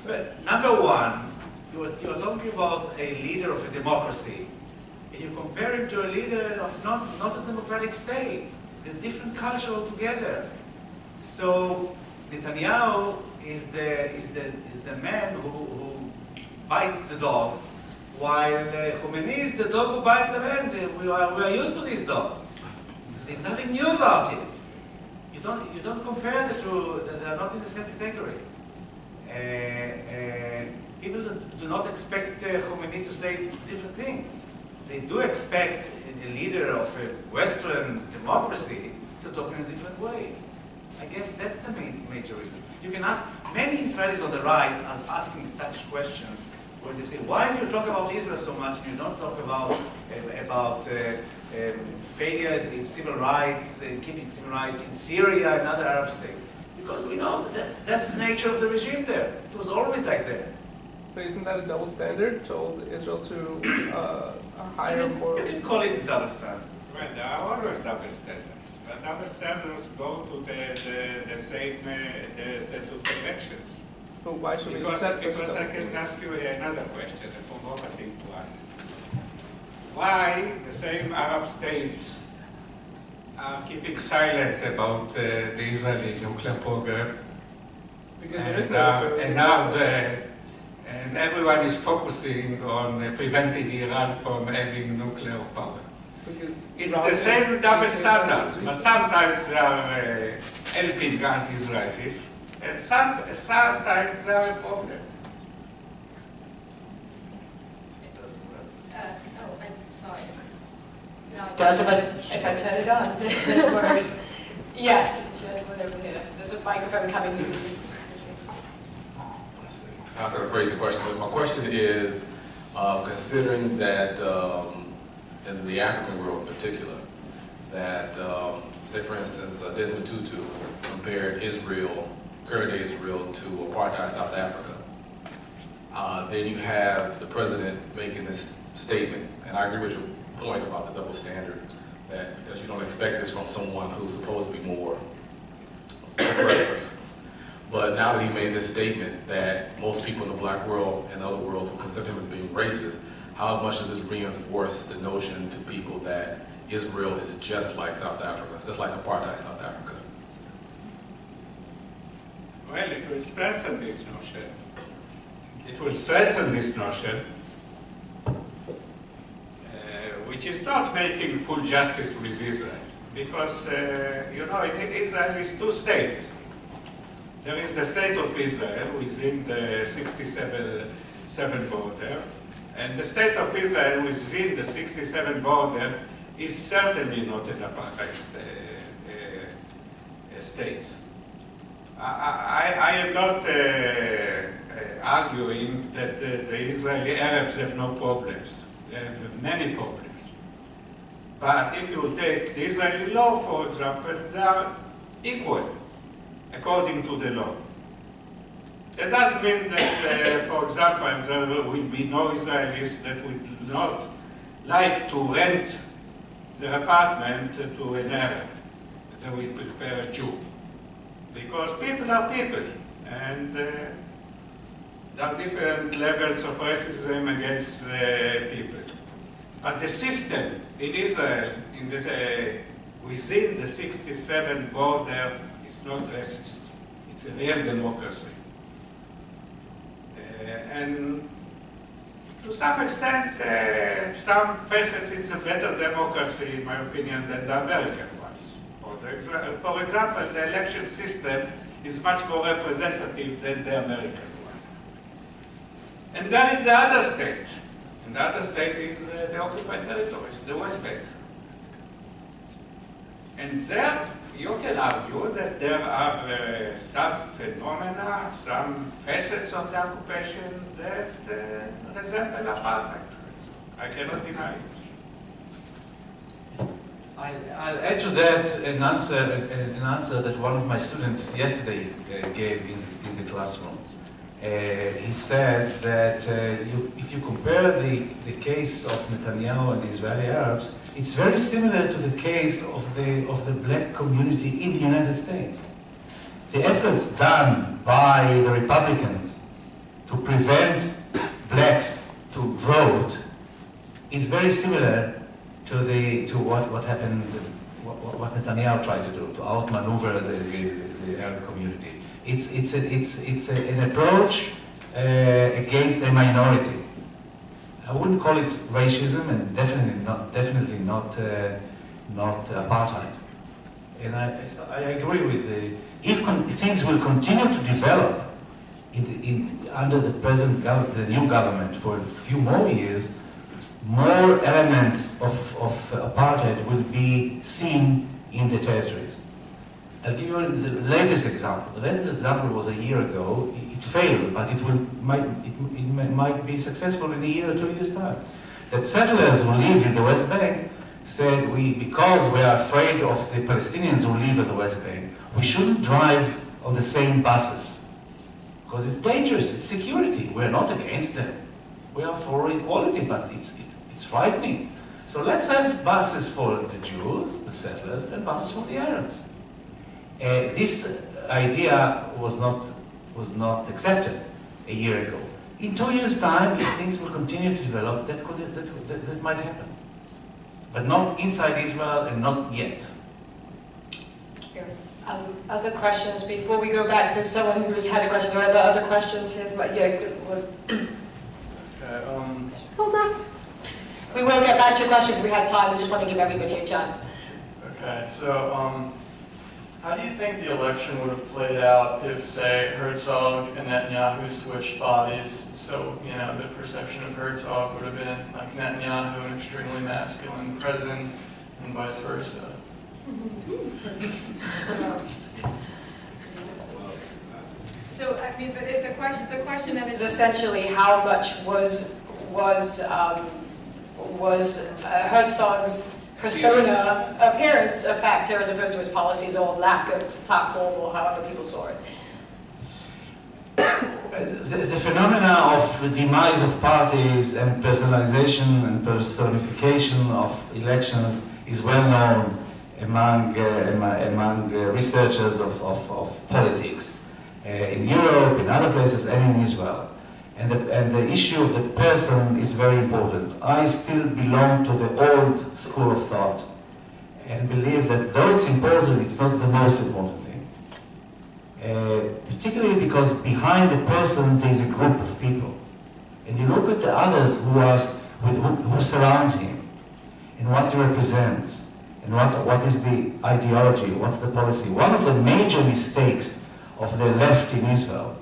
But number one, you are talking about a leader of a democracy, and you compare him to a leader of not a democratic state, a different culture altogether. So Netanyahu is the man who bites the dog, while Khomeini is the dog who bites the man. We are used to these dogs. There's nothing new about it. You don't compare the two. They are not in the same category. People do not expect Khomeini to say different things. They do expect a leader of a Western democracy to talk in a different way. I guess that's the major reason. You can ask, many Israelis on the right are asking such questions when they say, why do you talk about Israel so much and you don't talk about failures in civil rights, keeping civil rights in Syria and other Arab states? Because we know that's the nature of the regime there. It was always like that. But isn't that a double standard to hold Israel to a higher moral? You can call it a double standard. Well, there are always double standards. But double standards go to the same the two directions. But why should we Because accept such a I double can standard? ask you another question, a provocative one. Why the same Arab states are keeping silent about the Israeli nuclear program? Because there is no Israeli And everyone is focusing on preventing Iran from having nuclear power. Because It's Iran the same is- double standards, but sometimes they are helping us Israelis, and sometimes they are a problem. I'm sorry. No, it does if I turn it on, it works. Yes, whatever, there's a microphone coming to you. I'm going to phrase the question, but my question is, considering that in the African world in particular, that, say for instance, Desmond Tutu compared current day Israel to apartheid South Africa. Then you have the president making this statement, and I agree with your point about the double standard, that you don't expect this from someone who's supposed to be more aggressive. But now that he made this statement that most people in the black world and other worlds will consider him as being racist, how much does this reinforce the notion to people that Israel is just like South Africa, just like apartheid South Africa? Well, it will strengthen this notion. It will strengthen this notion, which is not making full justice with Israel. Because, Israel is two states. There is the state of Israel within the 67 border, and the state of Israel within the 67 border is certainly not an apartheid state. I am not arguing that the Israeli Arabs have no problems. They have many problems. But if you take the Israeli law, for example, they are equal according to the law. That doesn't mean that, for example, there will be no Israelis that would not like to rent their apartment to an Arab. They will prefer a Jew. Because people are people, and there are different levels of racism against people. But the system in Israel, within the 67 border, is not racist. It's a real democracy. And to some extent, some facets, it's a better democracy, in my opinion, than the American ones. For example, the election system is much more representative than the American one. And there is the other state. And the other state is the occupied territories, the West Bank. And there, you can argue that there are some phenomena, some facets of the occupation that resemble apartheid. I cannot deny it. I'll add to that an answer that one of my students yesterday gave in the classroom. He said that if you compare the case of Netanyahu and the Israeli Arabs, it's very similar to the case of the black community in the United States. The efforts done by the Republicans to prevent blacks to vote is very similar to what happened, what Netanyahu tried to do, to outmaneuver the Arab community. It's an approach against a minority. I wouldn't call it racism, and definitely not apartheid. And I agree with if things will continue to develop under the the new government for a few more years, more elements of apartheid will be seen in the territories. I'll give you the latest example. The latest example was a year ago. It failed, but it might be successful in a year or 2 years' time. That settlers who live in the West Bank said, because we are afraid of the Palestinians who live at the West Bank, we shouldn't drive on the same buses. Because it's dangerous, it's security. We're not against them. We are for equality, but it's frightening. So let's have buses for the Jews, the settlers, and buses for the Arabs. This idea was not accepted a year ago. In 2 years' time, if things will continue to develop, that might happen. But not inside Israel and not yet. Other questions before we go back to someone who's had a question? There are other questions here? Hold on. We will get back to your question if we have time. We just want to give everybody a chance. Okay, so how do you think the election would have played out if, say, Herzog and Netanyahu switched bodies? So, the perception of Herzog would have been like Netanyahu, an extremely masculine president, and vice versa. So, I mean, the question then is essentially how much was Herzog's persona appearance a factor as opposed to his policies or lack of platform or however people saw it? The phenomena of the demise of parties and personalization and personification of elections is well known among researchers of politics in Europe, in other places, and in Israel. And the issue of the person is very important. I still belong to the old school of thought and believe that though it's important, it's not the most important thing. Particularly because behind the person there is a group of people. And you look at the others who surrounds him and what he represents and what is the ideology, what's the policy. One of the major mistakes of the left in Israel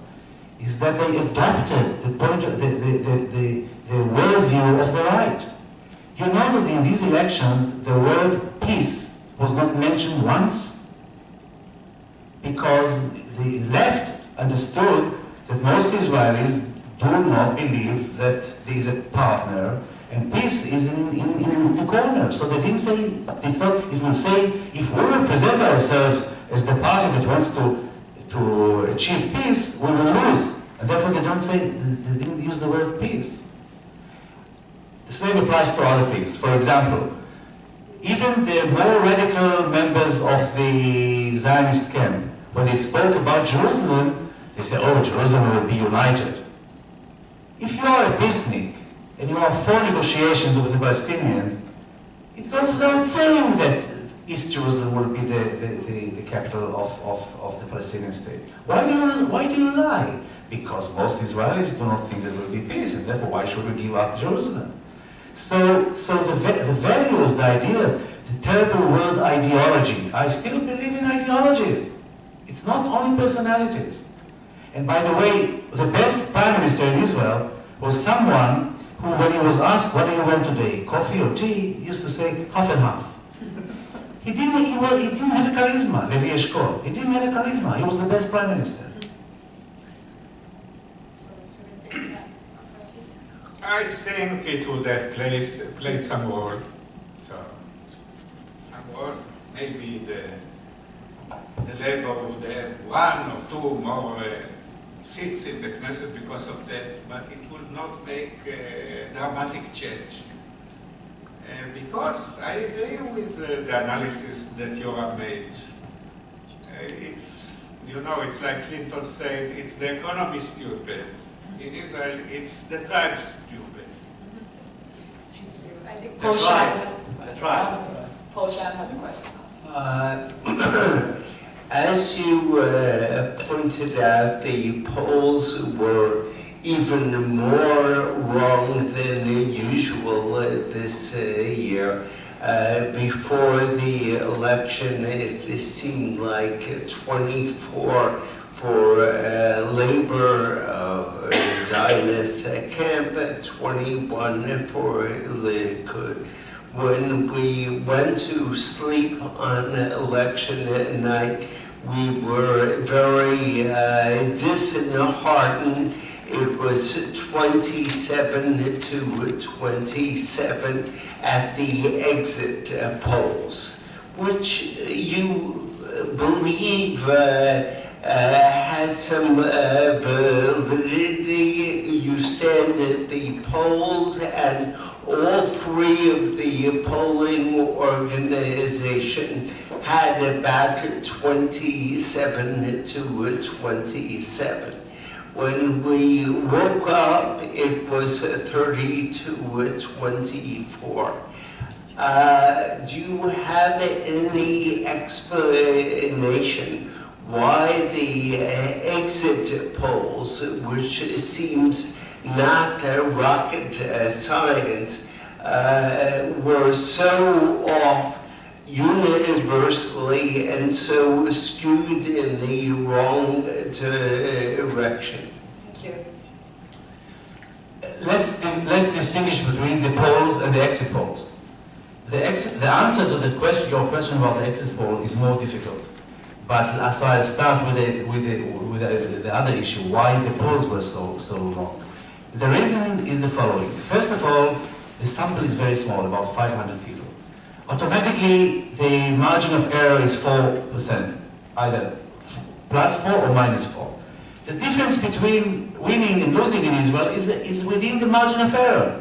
is that they adopted the worldview of the right. You know that in these elections, the word peace was not mentioned once because the left understood that most Israelis do not believe that there is a partner And peace is in the corner. So they didn't say, they thought if we will present ourselves as the party that wants to achieve peace, we will lose. And therefore they didn't use the word peace. The same applies to other things. For example, even the more radical members of the Zionist camp, when they spoke about Jerusalem, they say, oh, Jerusalem will be united. If you are a peacenik, and you are for negotiations with the Palestinians, it goes without saying that East Jerusalem will be the capital of the Palestinian state. Why do you lie? Because most Israelis do not think there will be peace, and therefore why should we give up Jerusalem? So the values, the ideas, the terrible word ideology, I still believe in ideologies. It's not only personalities. And by the way, the best prime minister in Israel was someone who, when he was asked, what do you want today, coffee or tea, used to say half and half. He didn't have a charisma, Levi Eshkol. He didn't have a charisma. He was the best prime minister. I think it would have played some role. So, some role. Maybe the Labour would have 1 or 2 more seats in the Knesset because of that, but it would not make a dramatic change. Because I agree with the analysis that Yoram made. It's like Clinton said, it's the economy stupid. In Israel, it's the tribe stupid. Thank you. I think Paul Sham has a question. As you pointed out, the polls were even more wrong than usual this year. Before the election, it seemed like 24 for Labor Zionist camp, 21 for Likud. When we went to sleep on election night, we were very disheartened. It was 27 to 27 at the exit polls, which you believe has some validity. You said that the polls and all 3 of the polling organizations had about 27 to 27. When we woke up, it was 30 to 24. Do you have any explanation why the exit polls, which seems not rocket science, were so off universally and so skewed in the wrong direction? Thank you. Let's distinguish between the polls and the exit polls. The answer to your question about the exit poll is more difficult. But so I'll start with the other issue, why the polls were so wrong. The reason is the following. First of all, the sample is very small, about 500 people. Automatically, the margin of error is 4%, either +4 or -4. The difference between winning and losing in Israel is within the margin of error.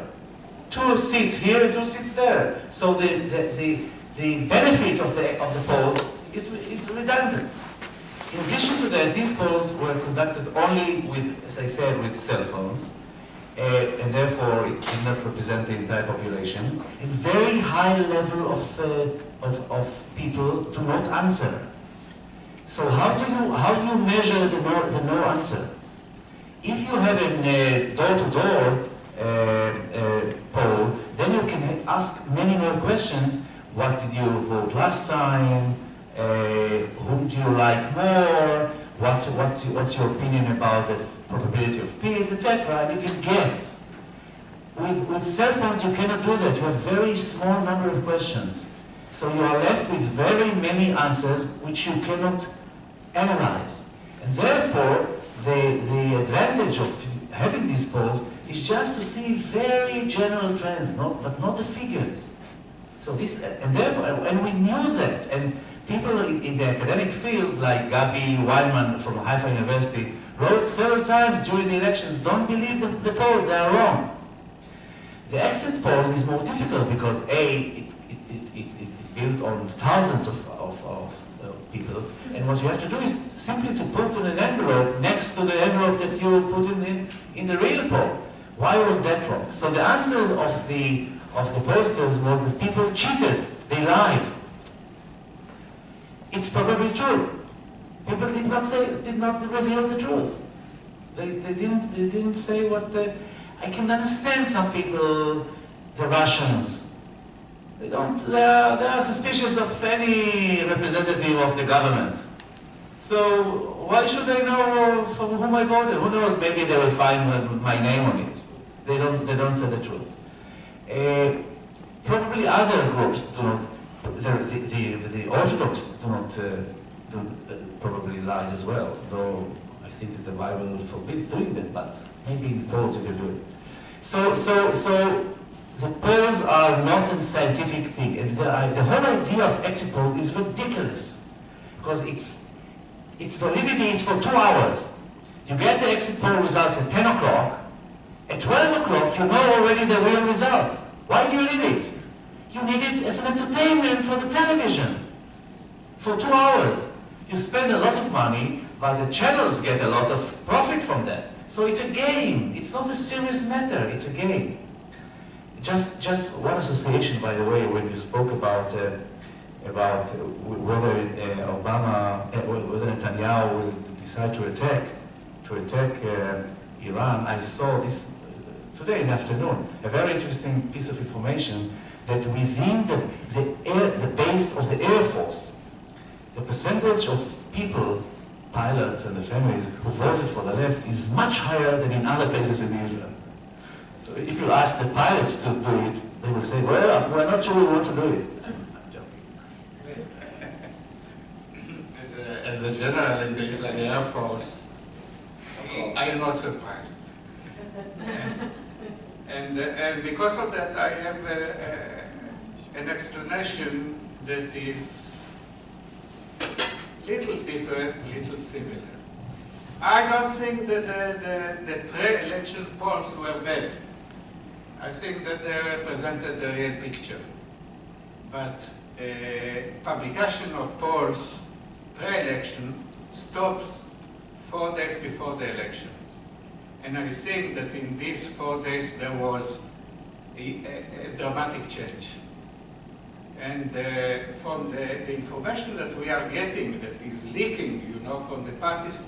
2 seats here, 2 seats there. So the benefit of the polls is redundant. In addition to that, these polls were conducted only with, as I said, with cell phones, and therefore it did not represent the entire population. A very high level of people do not answer. So how do you measure the no answer? If you have a door-to-door poll, then you can ask many more questions. What did you vote last time? Whom do you like more? What's your opinion about the probability of peace, etc. And you can guess. With cell phones, you cannot do that. You have very small number of questions. So you are left with very many answers which you cannot analyze. And therefore, the advantage of having these polls is just to see very general trends, but not the figures. So this, and therefore, and we knew that, and people in the academic field, like Gabi Weinman from Haifa University, wrote several times during the elections, don't believe the polls, they are wrong. The exit polls is more difficult because it built on thousands of people, and what you have to do is simply to put in an envelope next to the envelope that you put in the real poll. Why was that wrong? So the answer of the pollsters was that people cheated, they lied. It's probably true. People did not reveal the truth. They didn't say what I can understand some people, the Russians. They are suspicious of any representative of the government. So why should I know for whom I voted? Who knows? Maybe they will find my name on it. They don't say the truth. Probably other groups do not. The Orthodox do not probably lie as well. Though I think that the Bible will forbid doing that, but maybe in polls you can do it. So the polls are not a scientific thing, and the whole idea of exit poll is ridiculous because its validity is for 2 hours. You get the exit poll results at 10 o'clock. At 12 o'clock, you know already the real results. Why do you need it? You need it as an entertainment for the television. For 2 hours. You spend a lot of money, but the channels get a lot of profit from that. So it's a game. It's not a serious matter. It's a game. Just one association, by the way, when you spoke about whether whether Netanyahu will decide to attack Iran, I saw this today in the afternoon, a very interesting piece of information that within the base of the Air Force, the percentage of people, pilots and the families who voted for the left is much higher than in other places in Israel. So if you ask the pilots to do it, they will say, well, we're not sure we want to do it. I'm joking. As a general in the Israeli Air Force, I am not surprised. And because of that, I have an explanation that is little different, little similar. I don't think that the pre-election polls were bad. I think that they represented the real picture. But publication of polls pre-election stops 4 days before the election. And I think that in these 4 days there was a dramatic change. And from the information that we are getting that is leaking, from the parties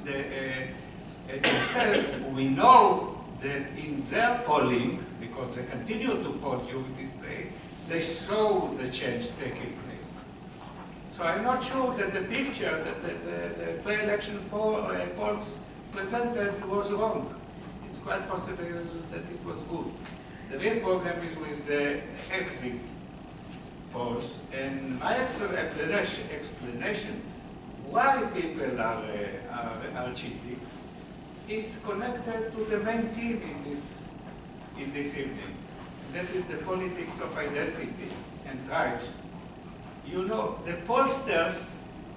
themselves, we know that in their polling, because they continue to poll during this day, they saw the change taking place. So I'm not sure that the picture that the pre-election polls presented was wrong. It's quite possible that it was good. The real problem is with the exit polls, and my explanation why people are cheating is connected to the main theme in this evening. That is the politics of identity and tribes. The pollsters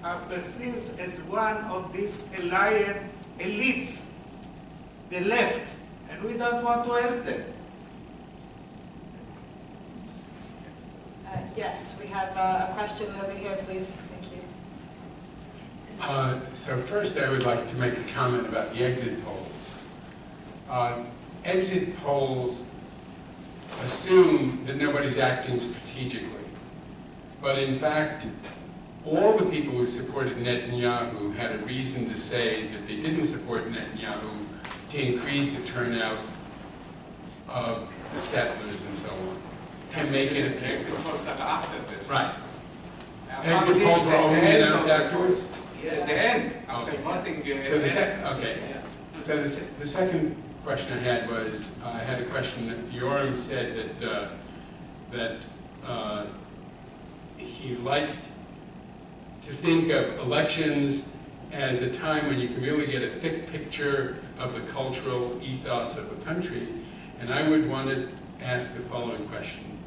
are perceived as one of these allied elites, the left, and we don't want to help them. Yes, we have a question over here, please. Thank you. So first I would like to make a comment about the exit polls. Exit polls assume that nobody's acting strategically. But in fact, all the people who supported Netanyahu had a reason to say that they didn't support Netanyahu to increase the turnout of the settlers and so on, to make it appear. Exit polls are after the Right. Exit polls were only announced afterwards? Yes, the end. Okay. Voting, So the second question I had was, I had a question that Yoram said that he liked to think of elections as a time when you can really get a thick picture of the cultural ethos of a country. And I would want to ask the following question.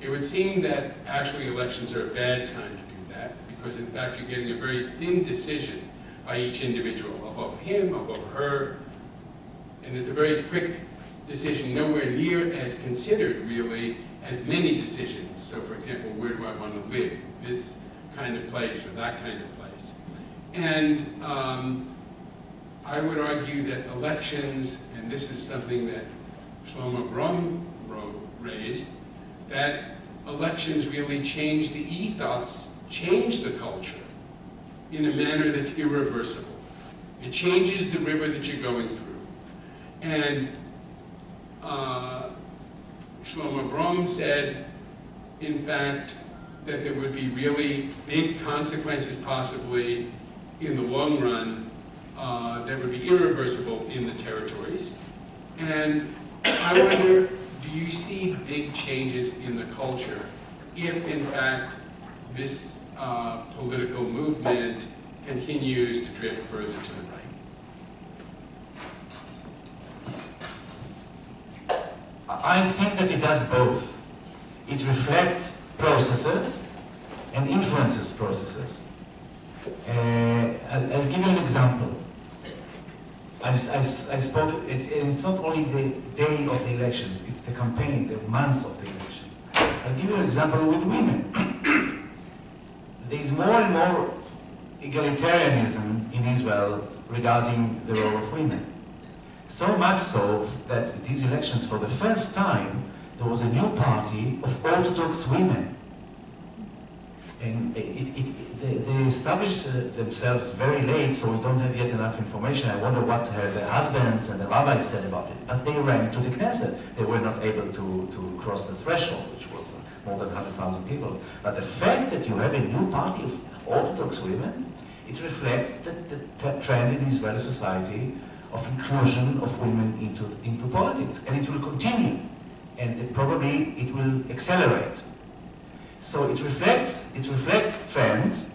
It would seem that actually elections are a bad time to do that, because in fact you're getting a very thin decision by each individual. I'll vote for him, I'll vote for her. And it's a very quick decision, nowhere near as considered really as many decisions. So for example, where do I want to live? This kind of place or that kind of place. And I would argue that elections, and this is something that Shlomo Brom raised, that elections really change the ethos, change the culture in a manner that's irreversible. It changes the river that you're going through. And Shlomo Brom said, in fact, that there would be really big consequences possibly in the long run that would be irreversible in the territories. And I wonder, do you see big changes in the culture if, in fact, this political movement continues to drift further to the right? I think that it does both. It reflects processes and influences processes. I'll give you an example. I spoke, it's not only the day of the elections, it's the campaign, the months of the election. I'll give you an example with women. There's more and more egalitarianism in Israel regarding the role of women. So much so that these elections, for the first time, there was a new party of Orthodox women. And they established themselves very late, so we don't have yet enough information. I wonder what the husbands and the rabbis said about it. But they ran to the Knesset. They were not able to cross the threshold, which was more than 100,000 people. But the fact that you have a new party of Orthodox women, it reflects the trend in Israeli society of inclusion of women into politics. And it will continue. And probably it will accelerate. So it reflects trends,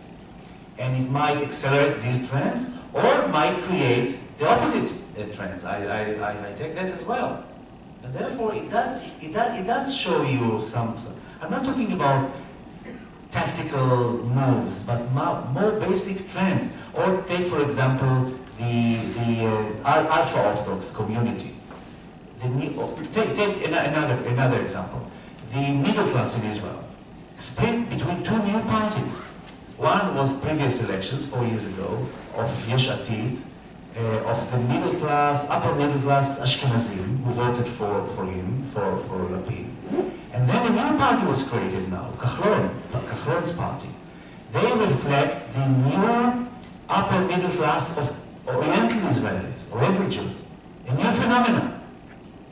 and it might accelerate these trends, or might create the opposite trends. I take that as well. And therefore it does show you some. I'm not talking about tactical moves, but more basic trends. Or take, for example, the ultra-Orthodox community. Take another example. The middle class in Israel split between two new parties. One was previous elections 4 years ago of Yesh Atid, of the middle class, upper middle class Ashkenazim who voted for him, for Lapid. And then a new party was created now, Kahlon's party. They reflect the new upper middle class of Oriental Israelis, Oriental Jews. A new phenomenon.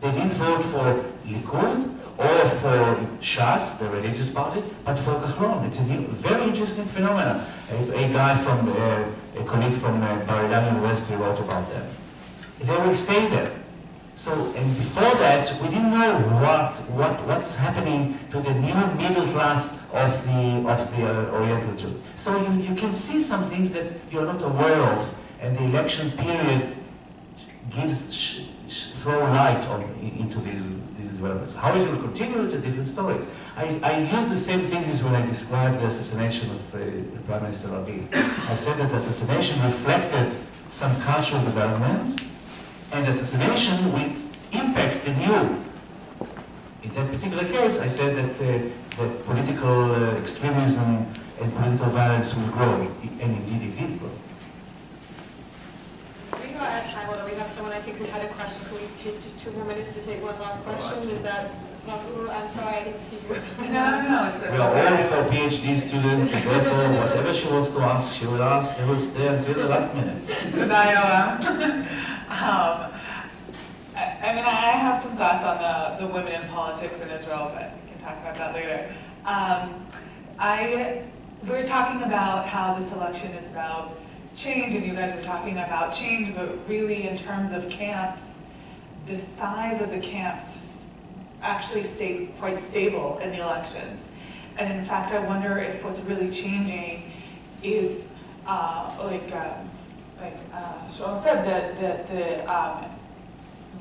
They didn't vote for Likud or for Shas, the religious party, but for Kahlon. It's a new, very interesting phenomenon. A guy from, a colleague from Bar-Ilan University wrote about them. They will stay there. So, and before that, we didn't know what's happening to the new middle class of the Oriental Jews. So you can see some things that you're not aware of, and the election period throw light into these developments. How it will continue, it's a different story. I use the same thesis when I described the assassination of Prime Minister Rabin. I said that the assassination reflected some cultural developments, and assassination will impact the new. In that particular case, I said that political extremism and political violence will grow, and indeed it did grow. We are at time, although we have someone I think who had a question. Could we take just 2 more minutes to take one last question? Is that possible? I'm sorry, I didn't see you. No. We are all for PhD students, and therefore whatever she wants to ask, she will ask, and will stay until the last minute. Good night, Yoram. I mean, I have some thoughts on the women in politics in Israel, but we can talk about that later. We're talking about how this election is about change, and you guys were talking about change, but really in terms of camps, the size of the camps actually stayed quite stable in the elections. And in fact, I wonder if what's really changing is like Shlomo said, that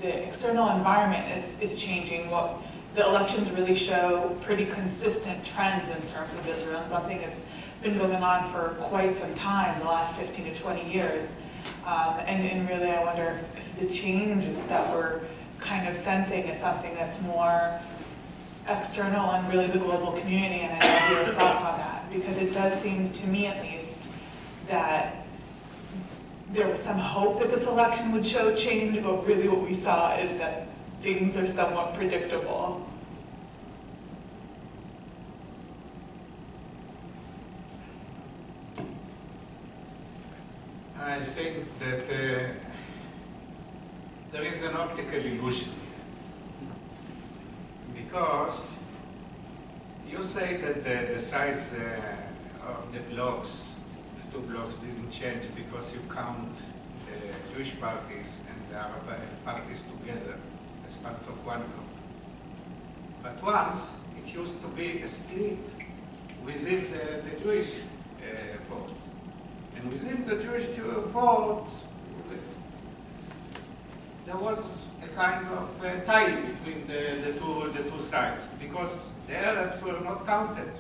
the external environment is changing. What the elections really show pretty consistent trends in terms of Israel, and something that's been going on for quite some time, the last 15 to 20 years. And really, I wonder if the change that we're kind of sensing is something that's more external and really the global community, and I have your thoughts on that, because it does seem to me at least that there was some hope that this election would show change, but really what we saw is that things are somewhat predictable. I think that there is an optical illusion, because you say that the size of the blocks, the 2 blocks, didn't change because you count the Jewish parties and the Arab parties together as part of one block. But once it used to be a split within the Jewish vote. And within the Jewish vote, there was a kind of tie between the two sides, because the Arabs were not counted.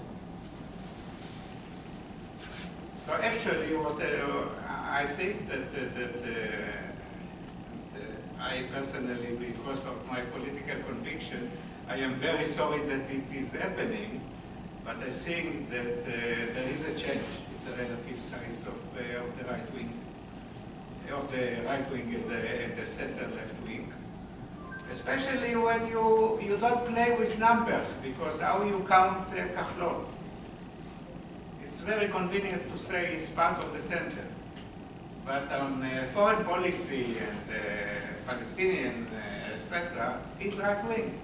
So actually, what I think that I personally, because of my political conviction, I am very sorry that it is happening, but I think that there is a change in the relative size of the right wing, and the center left wing. Especially when you don't play with numbers, because how you count Kahlon. It's very convenient to say it's part of the center. But on foreign policy and Palestinian, etc., it's right wing.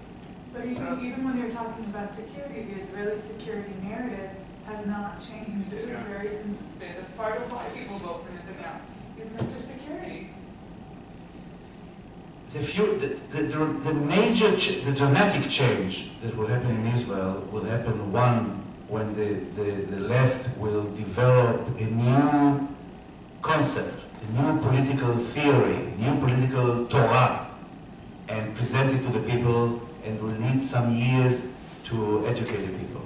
But even when you're talking about security, the Israeli security narrative has not changed. It is very consistent. It's part of why people vote for Netanyahu. Is Mr. Security. The dramatic change that will happen in Israel will happen, one, when the left will develop a new concept, a new political theory, a new political Torah, and present it to the people, and will need some years to educate the people.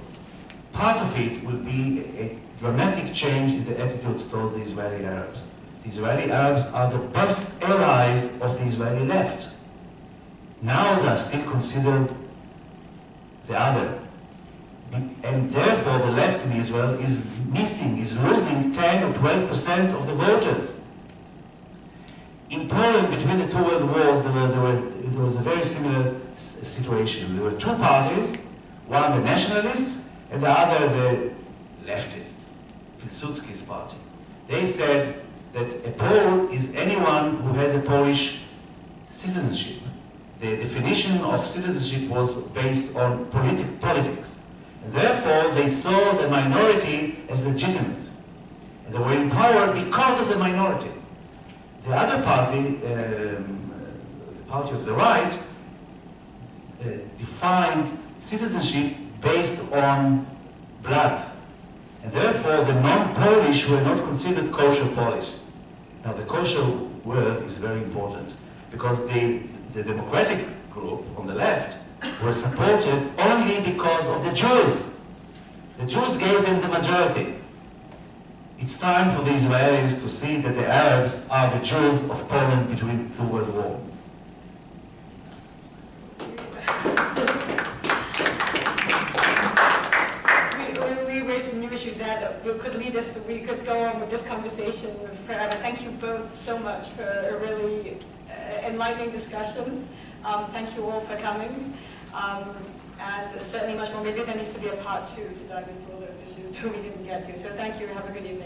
Part of it will be a dramatic change in the attitudes toward the Israeli Arabs. The Israeli Arabs are the best allies of the Israeli left. Now they are still considered the other. And therefore the left in Israel is losing 10 or 12% of the voters. In Poland, between the 2 world wars, there was a very similar situation. There were 2 parties, one the nationalists and the other the leftists, Pilsudski's party. They said that a Pole is anyone who has a Polish citizenship. The definition of citizenship was based on politics. And therefore, they saw the minority as legitimate. And they were in power because of the minority. The other party, the party of the right, defined citizenship based on blood. And therefore, the non-Polish were not considered kosher Polish. Now, the kosher word is very important, because the democratic group on the left were supported only because of the Jews. The Jews gave them the majority. It's time for the Israelis to see that the Arabs are the Jews of Poland between the 2 world wars. We raised some new issues that could lead us, we could go on with this conversation forever. Thank you both so much for a really enlightening discussion. Thank you all for coming. And certainly much more. Maybe there needs to be a part 2 to dive into all those issues that we didn't get to. So thank you, have a good evening.